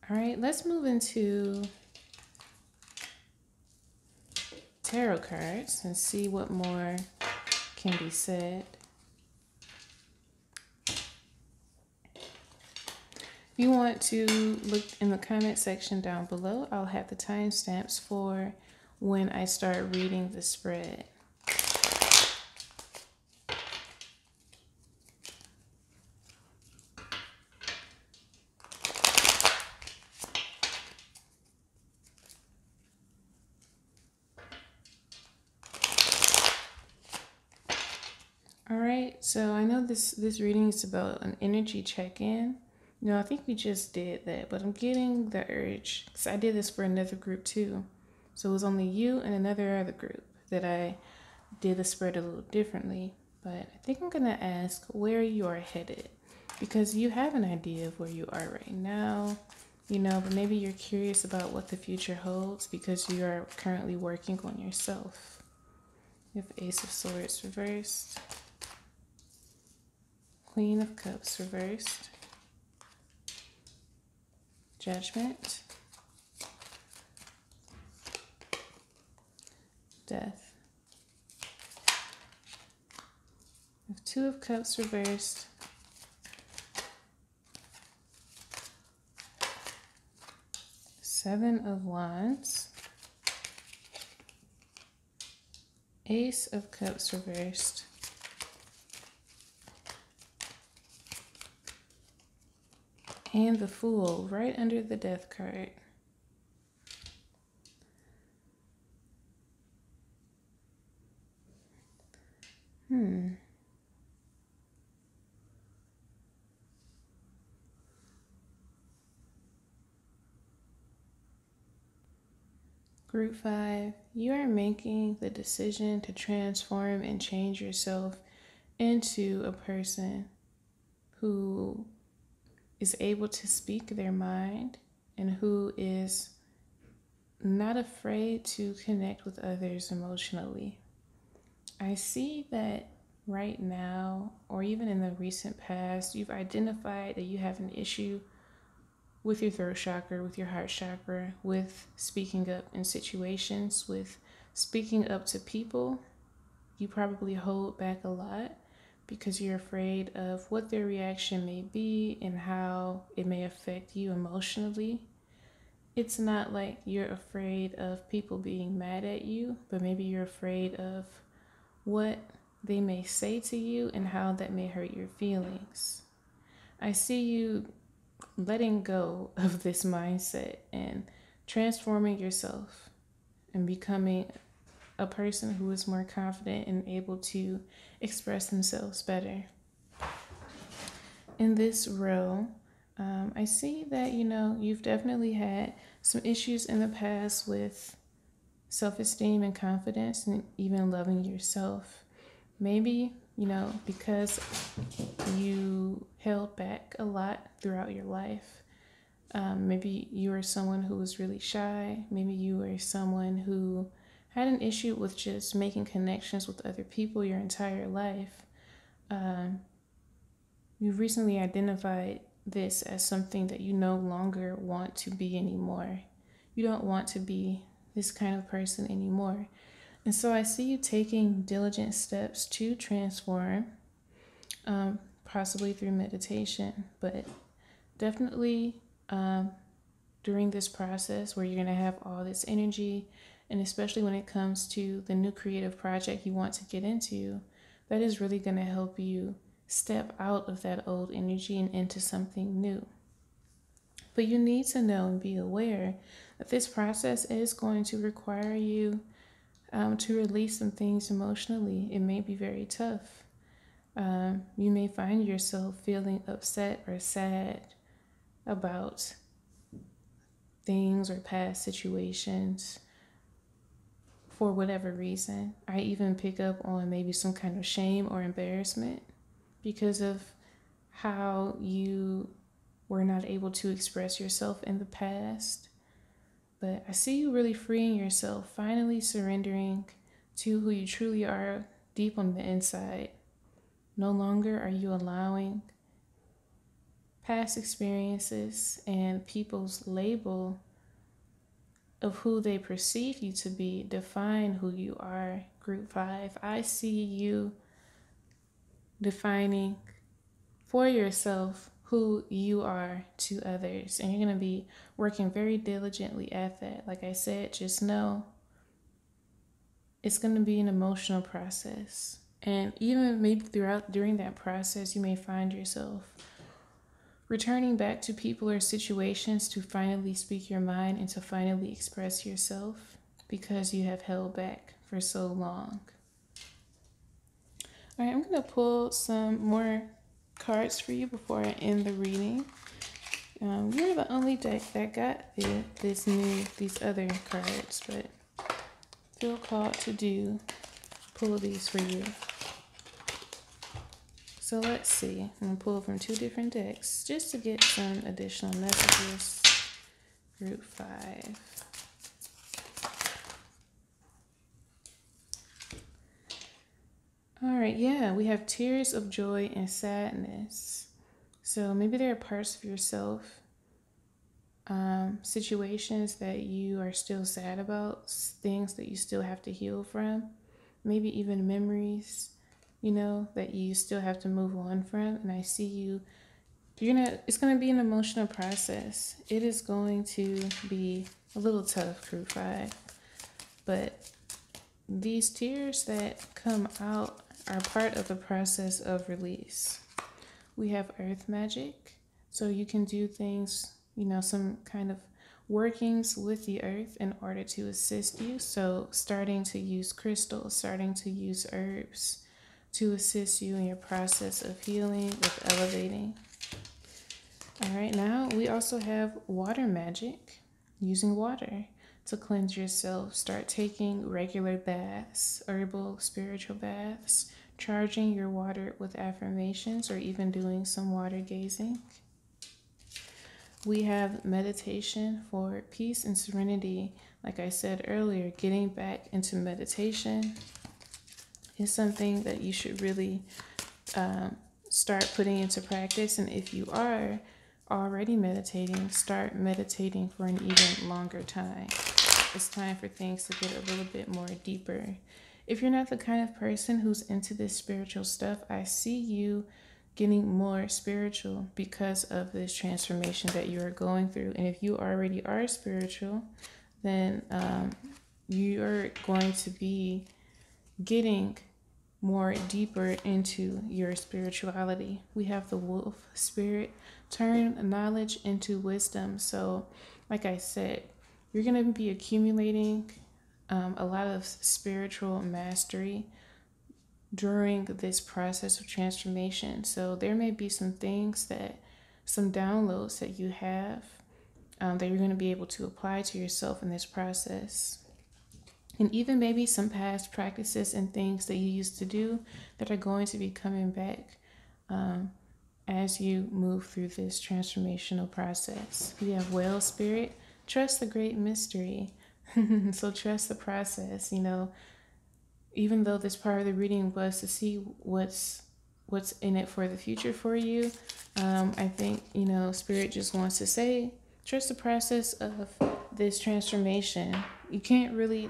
All right, let's move into tarot cards and see what more can be said. If you want to look in the comment section down below, I'll have the timestamps for when I start reading the spread. All right, so I know this reading is about an energy check-in. I think we just did that, but I'm getting the urge, because I did this for another group too. So it was only you and another other group that I did the spread a little differently. But I think I'm gonna ask where you are headed, because you have an idea of where you are right now, but maybe you're curious about what the future holds because you are currently working on yourself. You have Ace of Swords reversed, Queen of Cups reversed, Judgment, Death. We have Two of Cups reversed, Seven of Wands, Ace of Cups reversed, and the Fool right under the Death card. Group 5, you are making the decision to transform and change yourself into a person who is able to speak their mind and who is not afraid to connect with others emotionally. I see that right now, or even in the recent past, you've identified that you have an issue with your throat chakra, with your heart chakra, with speaking up in situations, with speaking up to people. You probably hold back a lot because you're afraid of what their reaction may be and how it may affect you emotionally. It's not like you're afraid of people being mad at you, but maybe you're afraid of what they may say to you and how that may hurt your feelings. I see you letting go of this mindset and transforming yourself and becoming a person who is more confident and able to express themselves better. In this row, I see that, you've definitely had some issues in the past with self-esteem and confidence and even loving yourself. Maybe, because you held back a lot throughout your life. Maybe you were someone who was really shy. Maybe you were someone who had an issue with just making connections with other people your entire life. You've recently identified this as something that you no longer want to be anymore. You don't want to be this kind of person anymore. And so I see you taking diligent steps to transform, possibly through meditation, but definitely during this process where you're going to have all this energy, and especially when it comes to the new creative project you want to get into, that is really going to help you step out of that old energy and into something new. But you need to know and be aware that this process is going to require you to release some things emotionally. It may be very tough. You may find yourself feeling upset or sad about things or past situations for whatever reason. I even pick up on maybe some kind of shame or embarrassment because of how you were not able to express yourself in the past. But I see you really freeing yourself, finally surrendering to who you truly are deep on the inside. No longer are you allowing past experiences and people's label of who they perceive you to be define who you are. Group 5, I see you defining for yourself who you are to others, and you're going to be working very diligently at that. Like I said, just know it's going to be an emotional process, and even maybe during that process you may find yourself returning back to people or situations to finally speak your mind and to finally express yourself because you have held back for so long. All right, I'm going to pull some more cards for you before I end the reading. You're the only deck that got these other cards, but feel called to pull these for you. So let's see. I'm going to pull from 2 different decks just to get some additional messages. Group 5. All right, yeah, we have tears of joy and sadness. So maybe there are parts of yourself, situations that you are still sad about, things that you still have to heal from, maybe even memories, that you still have to move on from. And I see you, it's going to be an emotional process. It is going to be a little tough, Group 5, but these tears that come out are part of the process of release. We have earth magic, so you can do things, some kind of workings with the earth in order to assist you. So starting to use crystals, starting to use herbs to assist you in your process of healing, with elevating. All right, now we also have water magic, using water to cleanse yourself. Start taking regular baths, herbal, spiritual baths, charging your water with affirmations, or even doing some water gazing. We have meditation for peace and serenity. Like I said earlier, getting back into meditation is something that you should really start putting into practice. And if you are already meditating, start meditating for an even longer time. It's time for things to get a little bit more deeper. If you're not the kind of person who's into this spiritual stuff, I see you getting more spiritual because of this transformation that you are going through. And if you already are spiritual, then you're going to be getting more deeper into your spirituality. We have the wolf spirit, turn knowledge into wisdom. So like I said, you're going to be accumulating a lot of spiritual mastery during this process of transformation. So there may be some downloads that you have that you're going to be able to apply to yourself in this process. And even maybe some past practices and things that you used to do that are going to be coming back as you move through this transformational process. We have whale spirit, trust the great mystery. So trust the process, even though this part of the reading was to see what's in it for the future for you. I think, Spirit just wants to say, trust the process of this transformation. You can't really,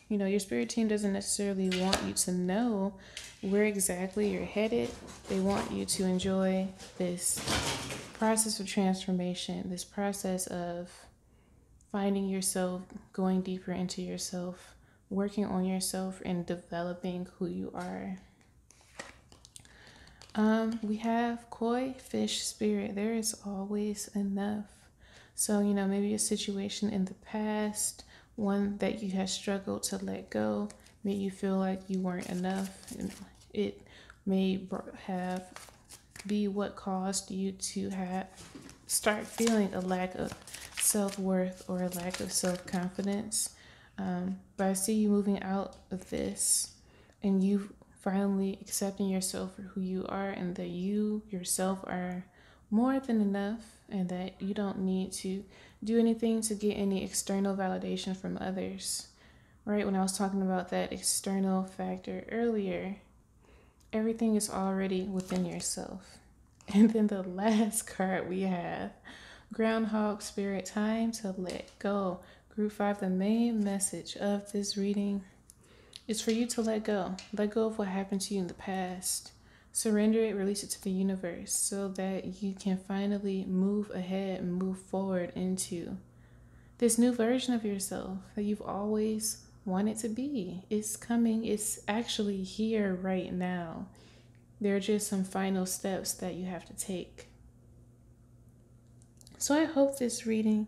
your spirit team doesn't necessarily want you to know where exactly you're headed. They want you to enjoy this process of transformation, this process of finding yourself, going deeper into yourself, working on yourself, and developing who you are. We have koi fish spirit. There is always enough. So, maybe a situation in the past, one that you have struggled to let go, made you feel like you weren't enough. It may be what caused you to start feeling a lack of self-worth or a lack of self-confidence. But I see you moving out of this and you finally accepting yourself for who you are, and that you yourself are more than enough, and that you don't need to do anything to get any external validation from others. Right? When I was talking about that external factor earlier, everything is already within yourself. And then the last card we have, Groundhog Spirit, time to let go. Group 5, the main message of this reading is for you to let go. Let go of what happened to you in the past. Surrender it, release it to the universe so that you can finally move ahead and move forward into this new version of yourself that you've always wanted to be. It's coming. It's actually here right now. There are just some final steps that you have to take. So I hope this reading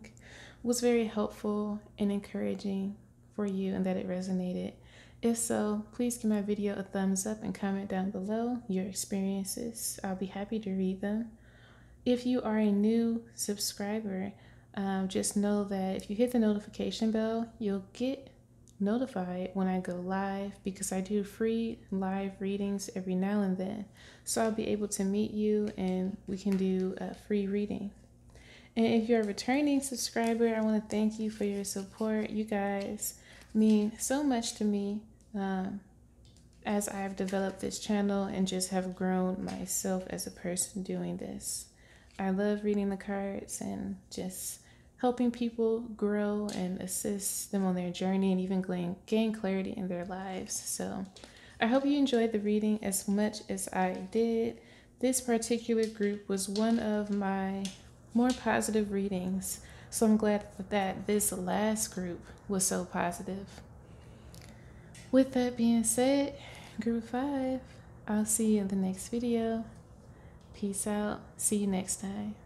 was very helpful and encouraging for you and that it resonated. If so, please give my video a thumbs up and comment down below your experiences. I'll be happy to read them. If you are a new subscriber, just know that if you hit the notification bell, you'll get notified when I go live, because I do free live readings every now and then. So I'll be able to meet you and we can do a free reading. And if you're a returning subscriber, I want to thank you for your support. You guys mean so much to me as I've developed this channel and just have grown myself as a person doing this. I love reading the cards and just helping people grow and assist them on their journey and even gain clarity in their lives. So I hope you enjoyed the reading as much as I did. This particular group was one of my more positive readings, so I'm glad that this last group was so positive. With that being said, group 5, I'll see you in the next video. Peace out. See you next time.